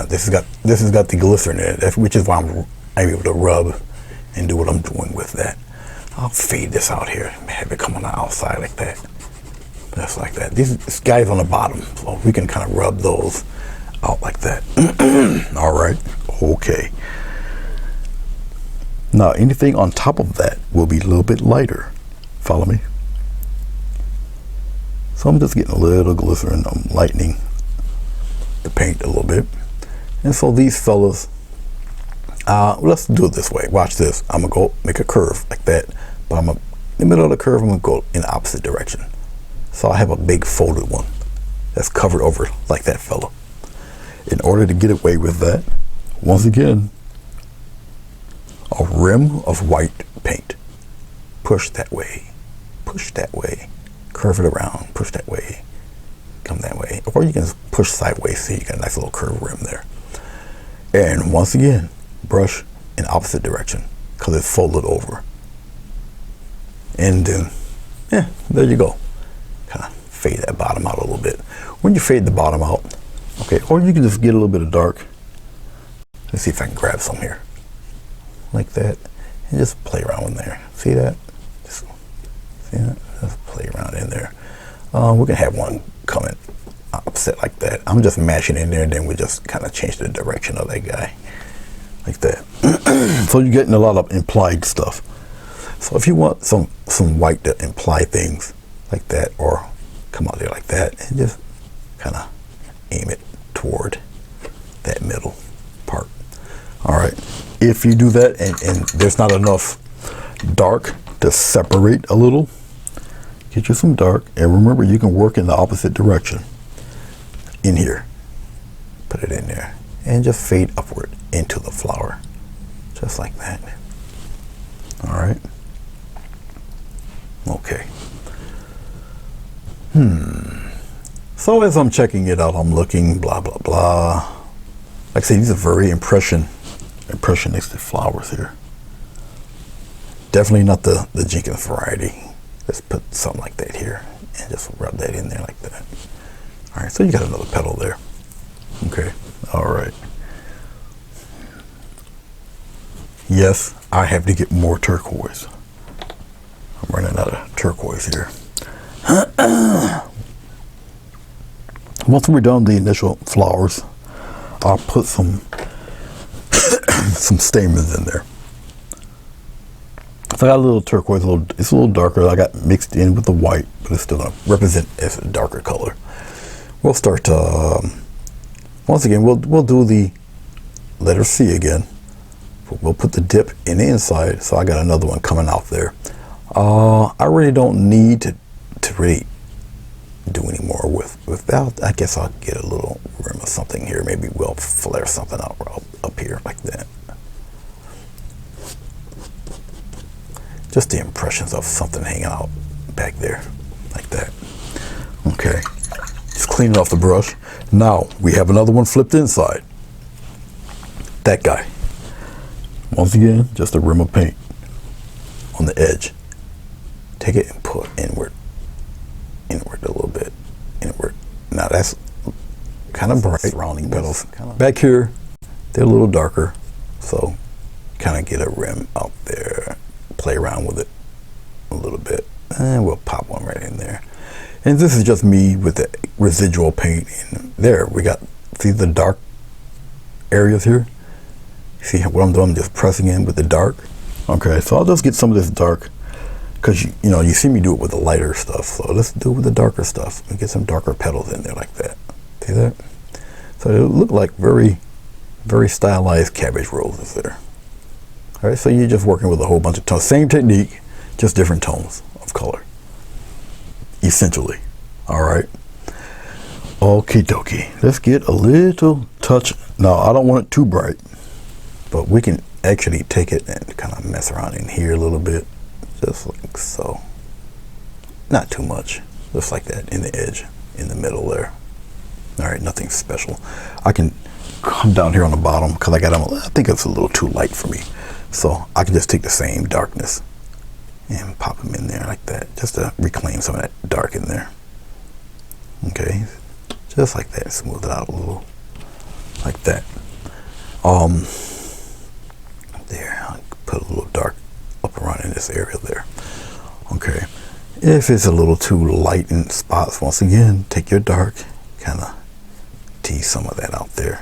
This has got the glycerin in it, which is why I'm able to rub and do what I'm doing with that. I'll fade this out here, have it come on the outside like that. Just like that. These guys on the bottom, so we can kind of rub those out like that. All right, okay. Now anything on top of that will be a little bit lighter. Follow me? So I'm just getting a little glycerin. I'm lightening the paint a little bit. And so these fellas, let's do it this way. Watch this. I'm gonna go make a curve like that, but in the middle of the curve, I'm gonna go in the opposite direction. So I have a big folded one that's covered over like that fella. In order to get away with that, once again, a rim of white paint. Push that way, curve it around, push that way, come that way. Or you can push sideways so you get a nice little curved rim there. And once again, brush in opposite direction because it's folded over. And then, yeah, there you go. Kind of fade that bottom out a little bit. When you fade the bottom out, okay, or you can just get a little bit of dark. Let's see if I can grab some here. Like that. And just play around in there. See that? Just, see that? Just play around in there. We're gonna have one coming opposite like that. I'm just mashing in there, and then we just kind of change the direction of that guy. Like that. So you're getting a lot of implied stuff. So if you want some white to imply things like that, or come out there like that, and just kind of aim it toward that middle part. All right. If you do that and there's not enough dark to separate a little, get you some dark, and remember you can work in the opposite direction. In here, put it in there, and just fade upward into the flower, just like that. All right. Okay. So as I'm checking it out, I'm looking, blah blah blah. Like I say, these are very impressionistic flowers here. Definitely not the Jenkins variety. Let's put something like that here and just rub that in there like that. All right, so you got another petal there. Okay, all right. Yes, I have to get more turquoise. I'm running out of turquoise here. Once we're done the initial flowers, I'll put some some stamens in there. So I got a little turquoise, it's a little darker. I got mixed in with the white, but it's still gonna represent as a darker color. We'll start once again, we'll do the letter C again. We'll put the dip in the inside, so I got another one coming out there. I really don't need to really do any more with that. I guess I'll get a little rim of something here. Maybe we'll flare something out up here like that. Just the impressions of something hanging out back there like that. Okay. Just clean it off the brush. Now we have another one flipped inside. That guy. Once again, just a rim of paint on the edge. Take it and pull it inward a little bit, inward. Now that's kind of bright. Surrounding petals. Back here, they're a little darker, so kind of get a rim out there. Play around with it a little bit, and we'll pop one right in there. And this is just me with the residual paint. And there, we got, see the dark areas here? See what I'm doing? I'm just pressing in with the dark. Okay, so I'll just get some of this dark, because you know, you see me do it with the lighter stuff, so let's do it with the darker stuff and get some darker petals in there like that. See that? So it look like very, very stylized cabbage roses there. All right, so you're just working with a whole bunch of tones. Same technique, just different tones of color, essentially. All right. Okie dokie. Let's get a little touch. Now, I don't want it too bright, but we can actually take it and kind of mess around in here a little bit, just like so. Not too much, just like that in the edge, in the middle there. All right, nothing special. I can come down here on the bottom because I got them. I think it's a little too light for me, so I can just take the same darkness and pop them in there like that, just to reclaim some of that dark in there. Okay, just like that. Smooth it out a little, like that. There, I'll put a little dark up around in this area there. Okay, if it's a little too light in spots, once again, take your dark, kind of tease some of that out there.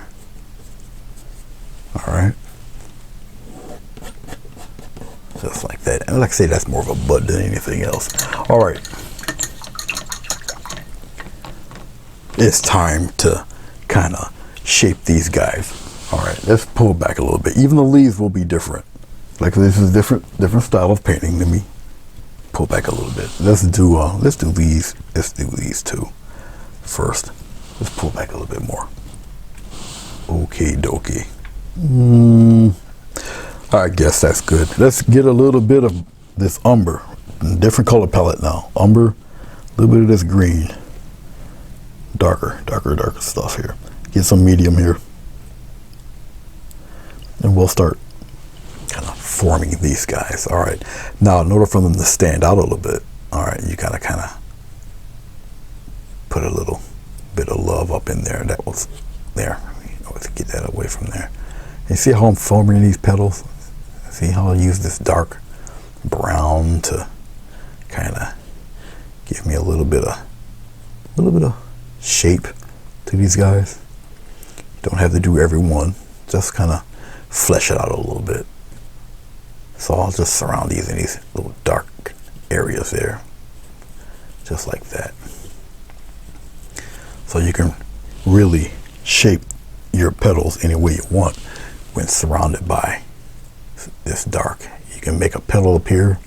All right, just like that. And like I say, that's more of a bud than anything else. All right, it's time to kind of shape these guys. All right, let's pull back a little bit. Even the leaves will be different. Like this is different style of painting to me. Pull back a little bit. Let's do these. Let's do these two first. Let's pull back a little bit more. Okay, dokie. I guess that's good. Let's get a little bit of this umber. Different color palette now. Umber, a little bit of this green. Darker stuff here. Get some medium here. And we'll start kind of forming these guys. All right. Now, in order for them to stand out a little bit, all right, you gotta kind of put a little bit of love up in there. That was there. Let's get that away from there. You see how I'm forming these petals? See how I use this dark brown to kind of give me a little bit of shape to these guys. You don't have to do every one. Just kind of flesh it out a little bit. So I'll just surround these in these little dark areas there, just like that. So you can really shape your petals any way you want when surrounded by this dark. You can make a petal appear,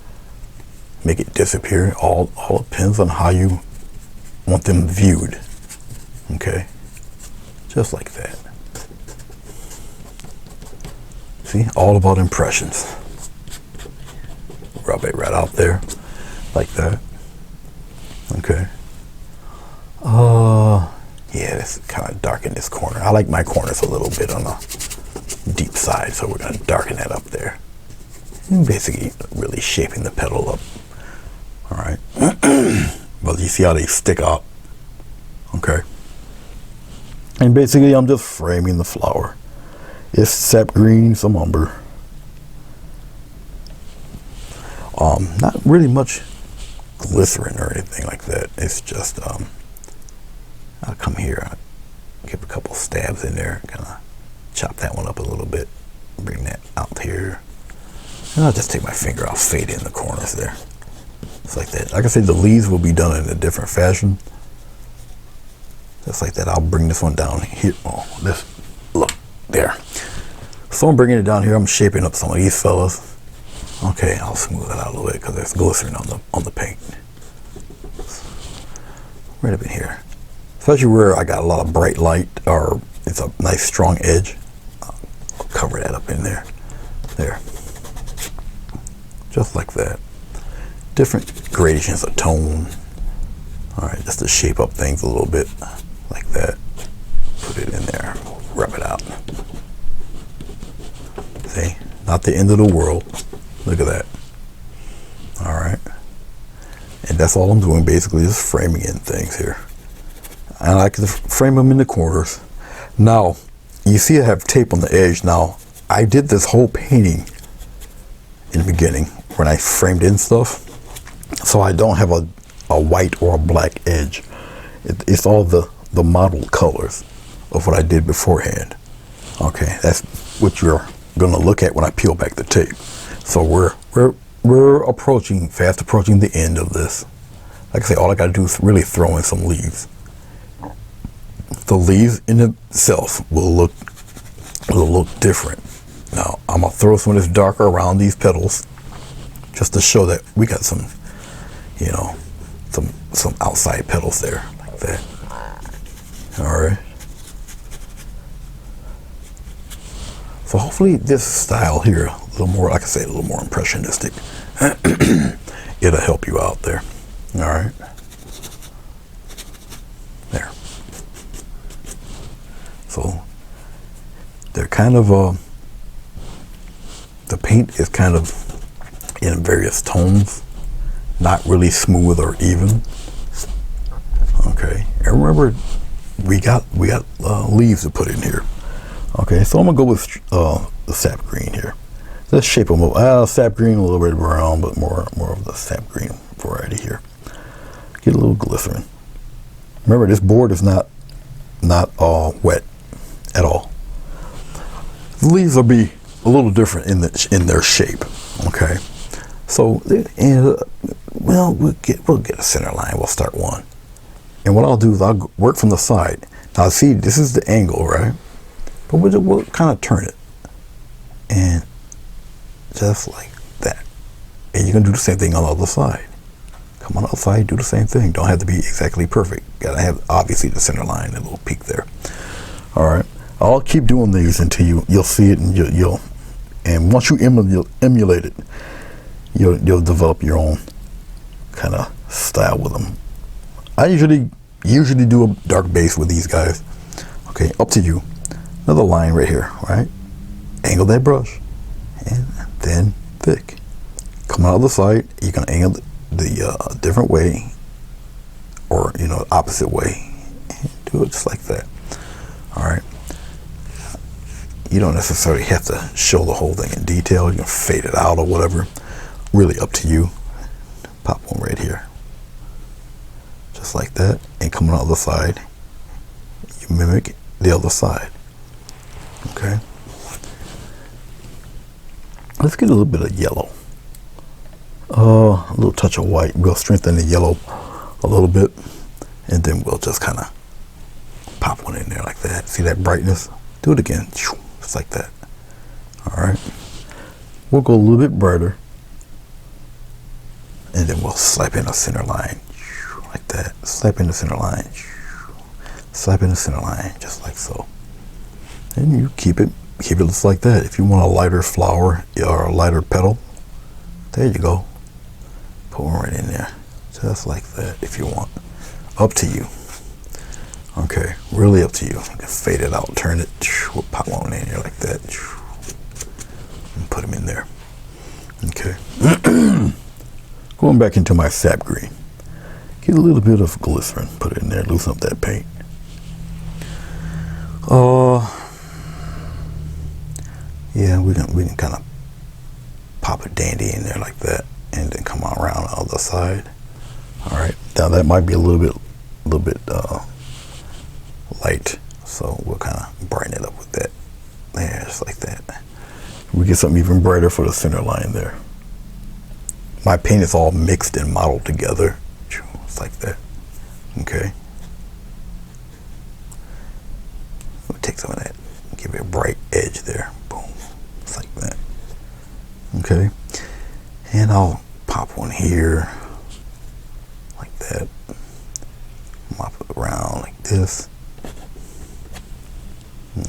make it disappear. All depends on how you want them viewed. Okay, just like that. See, all about impressions. Rub it right out there, like that. Okay. Yeah, it's kind of dark in this corner. I like my corners a little bit on the deep side, so we're gonna darken that up there. And basically, really shaping the petal up. All right. Well, you see how they stick out. Okay. And basically, I'm just framing the flower. It's sap green, some umber. Not really much glycerin or anything like that. It's just, I'll come here, I'll give a couple stabs in there, kind of chop that one up a little bit, bring that out here. And I'll just take my finger, I'll fade in the corners there. Just like that. Like I said, the leaves will be done in a different fashion. Just like that. I'll bring this one down here. Oh, this, look, there. So I'm bringing it down here. I'm shaping up some of these fellas. Okay, I'll smooth it out a little bit because there's glycerin on the paint. Right up in here. Especially where I got a lot of bright light, or it's a nice strong edge. I'll cover that up in there. There. Just like that. Different gradations of tone. All right, just to shape up things a little bit, like that. Put it in there, rub it out. See? Not the end of the world. Look at that. All right. And that's all I'm doing, basically, is framing in things here. And I like to frame them in the corners. Now, you see I have tape on the edge. Now, I did this whole painting in the beginning when I framed in stuff. So I don't have a white or a black edge. It's all the modeled colors of what I did beforehand. Okay, that's what you're gonna look at when I peel back the tape. So we're fast approaching the end of this. Like I say, all I gotta do is really throw in some leaves. The leaves in itself will look different. Now I'm gonna throw some of this darker around these petals, just to show that we got some, you know, some outside petals there, like that. All right. So hopefully this style here, a little more, like I say, a little more impressionistic, it'll help you out there. All right. There. So they're kind of, the paint is kind of in various tones, not really smooth or even. Okay. And remember, we got leaves to put in here. Okay, so I'm gonna go with the sap green here. Let's shape them up. Sap green, a little bit brown, but more of the sap green variety here. Get a little glycerin. Remember, this board is not wet at all. The leaves will be a little different in their shape. Okay, so we'll get a center line. We'll start one, and what I'll do is I'll work from the side. Now see, this is the angle, right? But we'll kind of turn it, and just like that. And you're gonna do the same thing on the other side. Come on outside, do the same thing. Don't have to be exactly perfect. Gotta have obviously the center line and a little peak there. All right, I'll keep doing these until you'll see it, and you'll and once you emulate it, you'll develop your own kind of style with them. I usually do a dark base with these guys. Okay, up to you. Another line right here, right? Angle that brush, and then thick. Come out of the side, you can angle the different way, or opposite way, and do it just like that. All right. You don't necessarily have to show the whole thing in detail. You can fade it out or whatever. Really up to you. Pop one right here, just like that, and coming out of the side, you mimic the other side. Okay. Let's get a little bit of yellow. A little touch of white. We'll strengthen the yellow a little bit, and then we'll just kind of pop one in there like that. See that brightness? Do it again. Just like that. All right. We'll go a little bit brighter, and then we'll slap in a center line like that. Slap in the center line. Slap in the center line, just like so. And you keep it just like that. If you want a lighter flower or a lighter petal, there you go. Put one right in there, just like that if you want. Up to you. Okay, really up to you. You can fade it out, turn it, we'll pop one in here like that, and put them in there. Okay. Going back into my sap green. Get a little bit of glycerin, put it in there, loosen up that paint. Yeah, we can kind of pop a dandy in there like that, and then come on around the other side. All right, now that might be a little bit light, so we'll kind of brighten it up with that. There, just like that. We get something even brighter for the center line there. My paint is all mixed and modeled together. It's like that. Okay. We'll take some of that, give it a bright edge there. Boom. Just like that. Okay. And I'll pop one here, like that. Mop it around like this.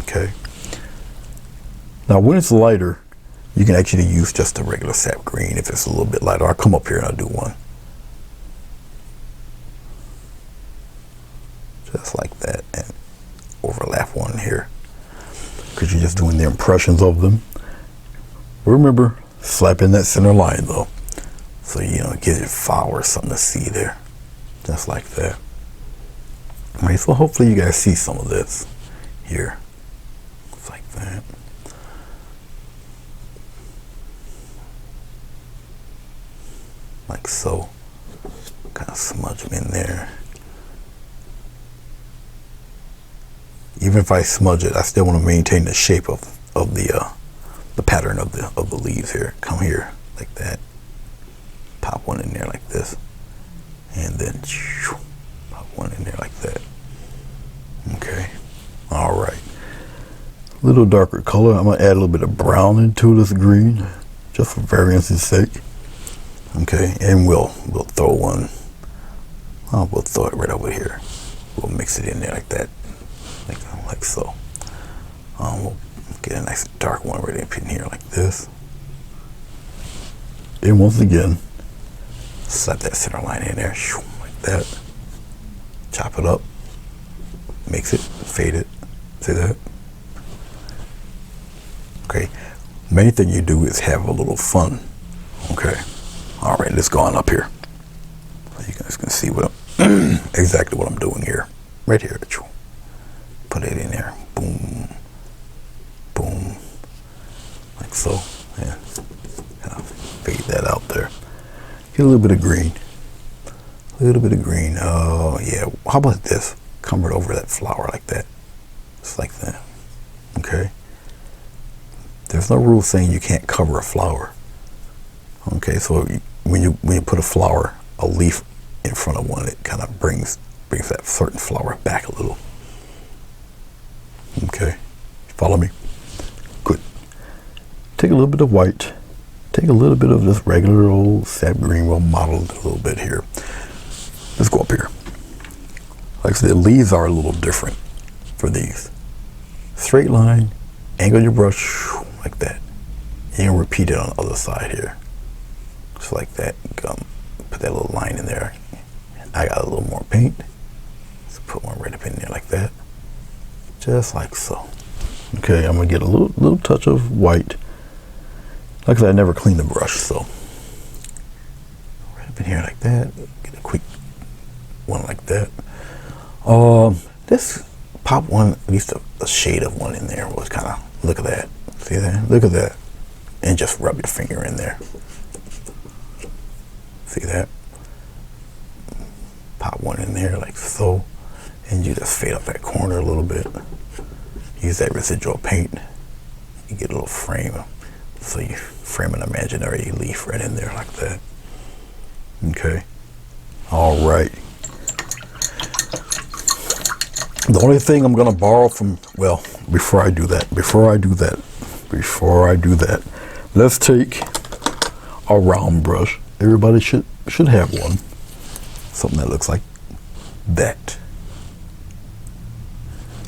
Okay. Now when it's lighter, you can actually use just a regular sap green. If it's a little bit lighter, I'll come up here and I'll do one. Just like that, and overlap one here. Because you're just doing the impressions of them. Remember, slap in that center line though. So, you know, give it flower, something to see there. Just like that. All right, so hopefully you guys see some of this here. It's like that. Like so. Kind of smudge them in there. Even if I smudge it, I still want to maintain the shape of the pattern of the leaves here. Come here like that. Pop one in there like this, and then pop one in there like that. Okay. All right. A little darker color. I'm gonna add a little bit of brown into this green, just for variance's sake. Okay, and we'll throw one. Oh, we'll throw it right over here. We'll mix it in there like that, like so. We'll get a nice dark one right up in here like this. And once again, slap that center line in there, like that. Chop it up, mix it, fade it. See that? Okay. Main thing you do is have a little fun. Okay. All right, let's go on up here. So you guys can see what exactly what I'm doing here. Right here. Put it in there. Boom. Boom. Like so. Yeah. Kind of fade that out there. Get a little bit of green. A little bit of green. Oh, yeah. How about this? Come right over that flower like that. Just like that. Okay. There's no rule saying you can't cover a flower. Okay, so when you put a flower, a leaf in front of one, it kind of brings that certain flower back a little. Okay, follow me? Good. Take a little bit of white. Take a little bit of this regular old sap green. We'll model it a little bit here. Let's go up here. Like I said, the leaves are a little different for these. Straight line, angle your brush like that. And repeat it on the other side here. Just like that. Put that little line in there. I got a little more paint. Let's put one right up in there like that. Just like so. Okay, I'm gonna get a little touch of white. Like I said, I never cleaned the brush, so right up in here like that. Get a quick one like that. This pop one, at least a shade of one in there was kind of, look at that. See that? Look at that. And just rub your finger in there. See that? Pop one in there like so. And you just fade up that corner a little bit. Use that residual paint. You get a little frame. So you frame an imaginary leaf right in there like that. Okay. All right. The only thing I'm going to borrow from, well, before I do that, let's take a round brush. Everybody should have one. Something that looks like that.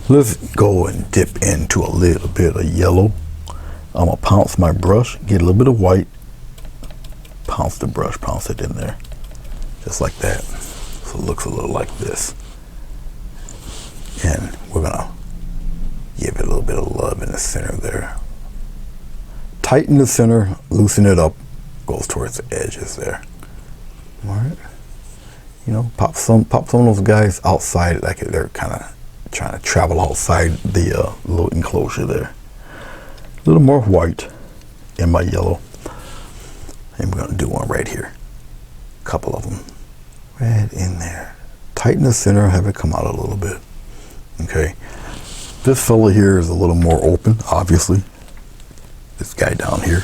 Let's go and dip into a little bit of yellow. I'm going to pounce my brush, get a little bit of white, pounce the brush, pounce it in there. Just like that. So it looks a little like this. And we're going to give it a little bit of love in the center there. Tighten the center, loosen it up, goes towards the edges there. All right. You know, pop some of those guys outside, like they're kind of trying to travel outside the little enclosure there. A little more white in my yellow. And we're going to do one right here. A couple of them. Right in there. Tighten the center, have it come out a little bit. Okay. This fella here is a little more open, obviously. This guy down here.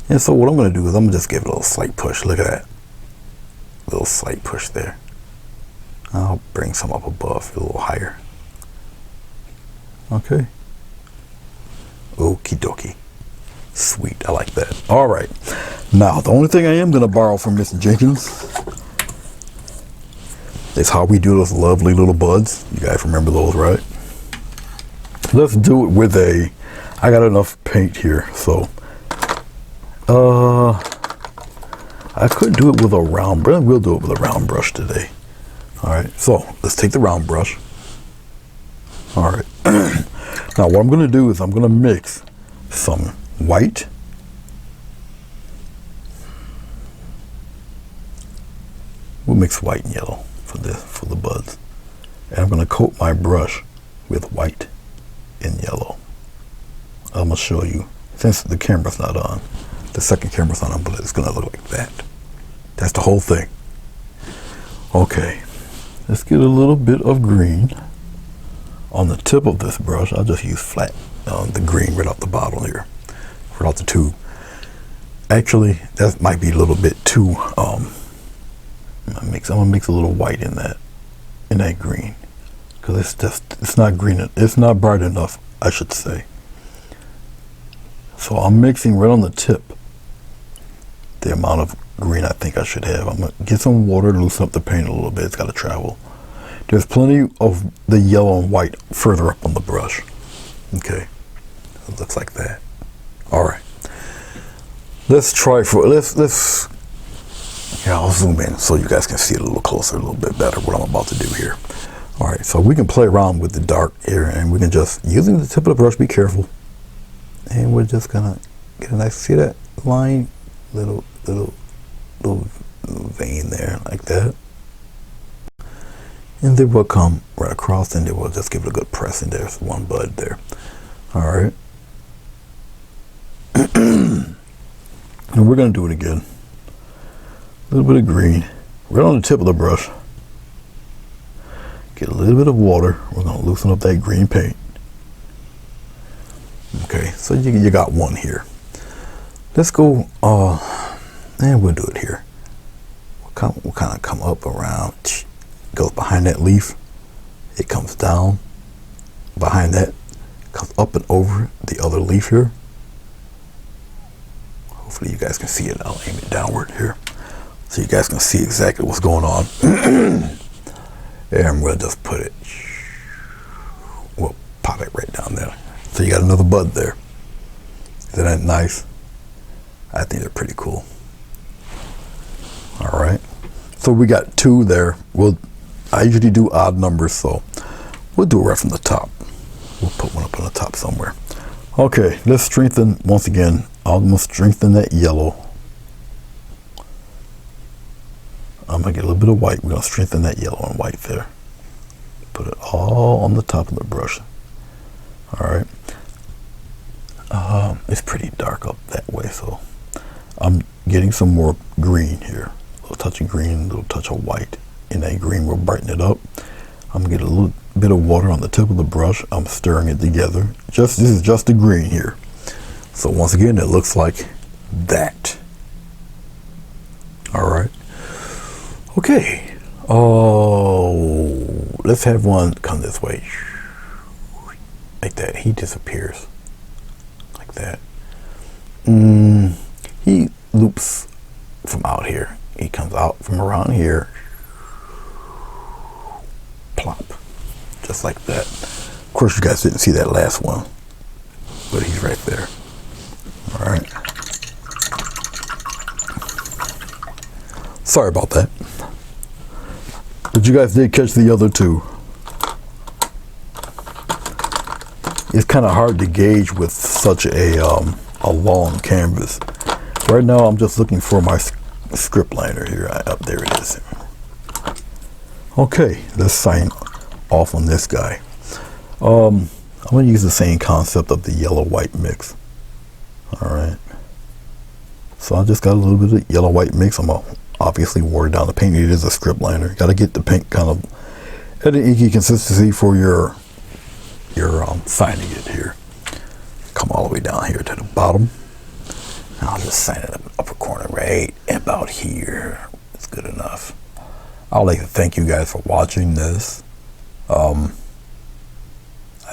And so what I'm going to do is I'm going to just give it a little slight push. Look at that. A little slight push there. I'll bring some up above, a little higher. Okay. Okie dokie. Sweet. I like that. All right. Now, the only thing I am going to borrow from Miss Jenkins is how we do those lovely little buds. You guys remember those, right? Let's do it with I got enough paint here, so I could do it with a round brush. We'll do it with a round brush today. All right, so let's take the round brush. All right. Now what I'm going to do is I'm going to mix some white We'll mix white and yellow for the buds. And I'm going to coat my brush with white and yellow. I'm going to show you, since the camera's not on, the second camera's on, but it's going to look like that. That's the whole thing. Okay, let's get a little bit of green on the tip of this brush. I'll just use flat, the green right off the bottle here, right off the tube. Actually, that might be a little bit too, I'm gonna mix a little white in that green, because it's not green, it's not bright enough, I should say. So I'm mixing right on the tip the amount of green I think I should have. I'm gonna get some water to loosen up the paint a little bit. It's got to travel. There's plenty of the yellow and white further up on the brush. Okay, it looks like that. All right, let's try let's yeah, I'll zoom in so you guys can see it a little closer, a little bit better what I'm about to do here. All right, so we can play around with the dark here, and we can just, using the tip of the brush, be careful, and we're just gonna get a nice, see that line, little vein there, like that. And then we'll come right across, and then we'll just give it a good press, and there's one bud there. All right. And we're gonna do it again. A little bit of green right on the tip of the brush. Get a little bit of water. We're gonna loosen up that green paint. Okay, so you got one here. Let's go, and we'll do it here. We'll kind of come up around, goes behind that leaf. It comes down behind that, comes up and over the other leaf here. Hopefully you guys can see it. I'll aim it downward here, so you guys can see exactly what's going on. And we'll just put it, we'll pop it right down there. So you got another bud there. Isn't that nice? I think they're pretty cool. All right, so we got two there. I usually do odd numbers, so we'll do it right from the top. We'll put one up on the top somewhere. Okay, let's strengthen, once again, I'm gonna strengthen that yellow. I'm gonna get a little bit of white. We're gonna strengthen that yellow and white there. Put it all on the top of the brush. All right. It's pretty dark up that way, so I'm getting some more green here. A little touch of green, a little touch of white. In that green, we'll brighten it up. I'm gonna get a little bit of water on the tip of the brush. I'm stirring it together. This is just the green here. So once again, it looks like that. All right. Okay. Oh, let's have one come this way. Like that. He disappears. Like that. He loops from out here. He comes out from around here. Plop. Just like that. Of course, you guys didn't see that last one, but he's right there. All right. Sorry about that. But you guys did catch the other two. It's kind of hard to gauge with such a long canvas. Right now, I'm just looking for my script liner here. Up there it is. Okay, let's sign off on this guy. I'm going to use the same concept of the yellow-white mix. All right. So I just got a little bit of yellow-white mix. I'm going to obviously water down the paint. It is a script liner. Got to get the paint kind of at an inky consistency for your signing it here. Come all the way down here to the bottom. I'll just sign it up in the upper corner right about here. It's good enough. I'd like to thank you guys for watching this. I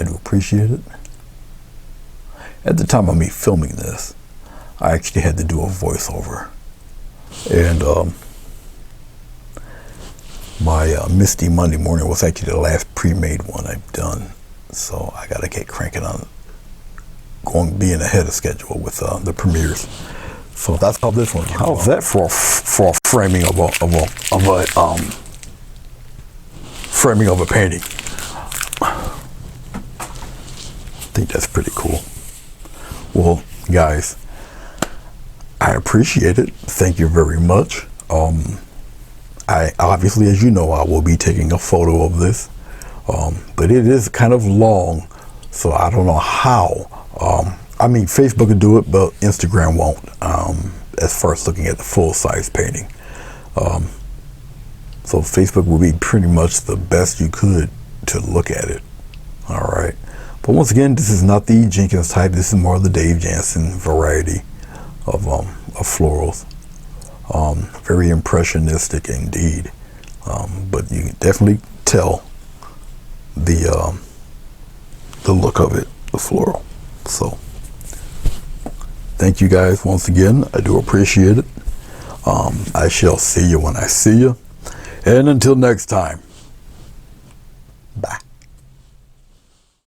do appreciate it. At the time of me filming this, I actually had to do a voiceover. And my Misty Monday morning was actually the last pre-made one I've done. So I got to get cranking on being ahead of schedule with the premieres. So that's how this one came. How's that for a framing of a framing of a painting? I think that's pretty cool. Well, guys, I appreciate it. Thank you very much. I obviously, as you know, I will be taking a photo of this, but it is kind of long, so I don't know how. I mean, Facebook will do it, but Instagram won't, as far as looking at the full-size painting. So Facebook will be pretty much the best you could to look at it. All right. But once again, this is not the Jenkins type. This is more of the Dave Jansen variety of florals. Very impressionistic indeed. But you can definitely tell the look of it, the floral. So thank you guys once again. I do appreciate it. I shall see you when I see you. And until next time.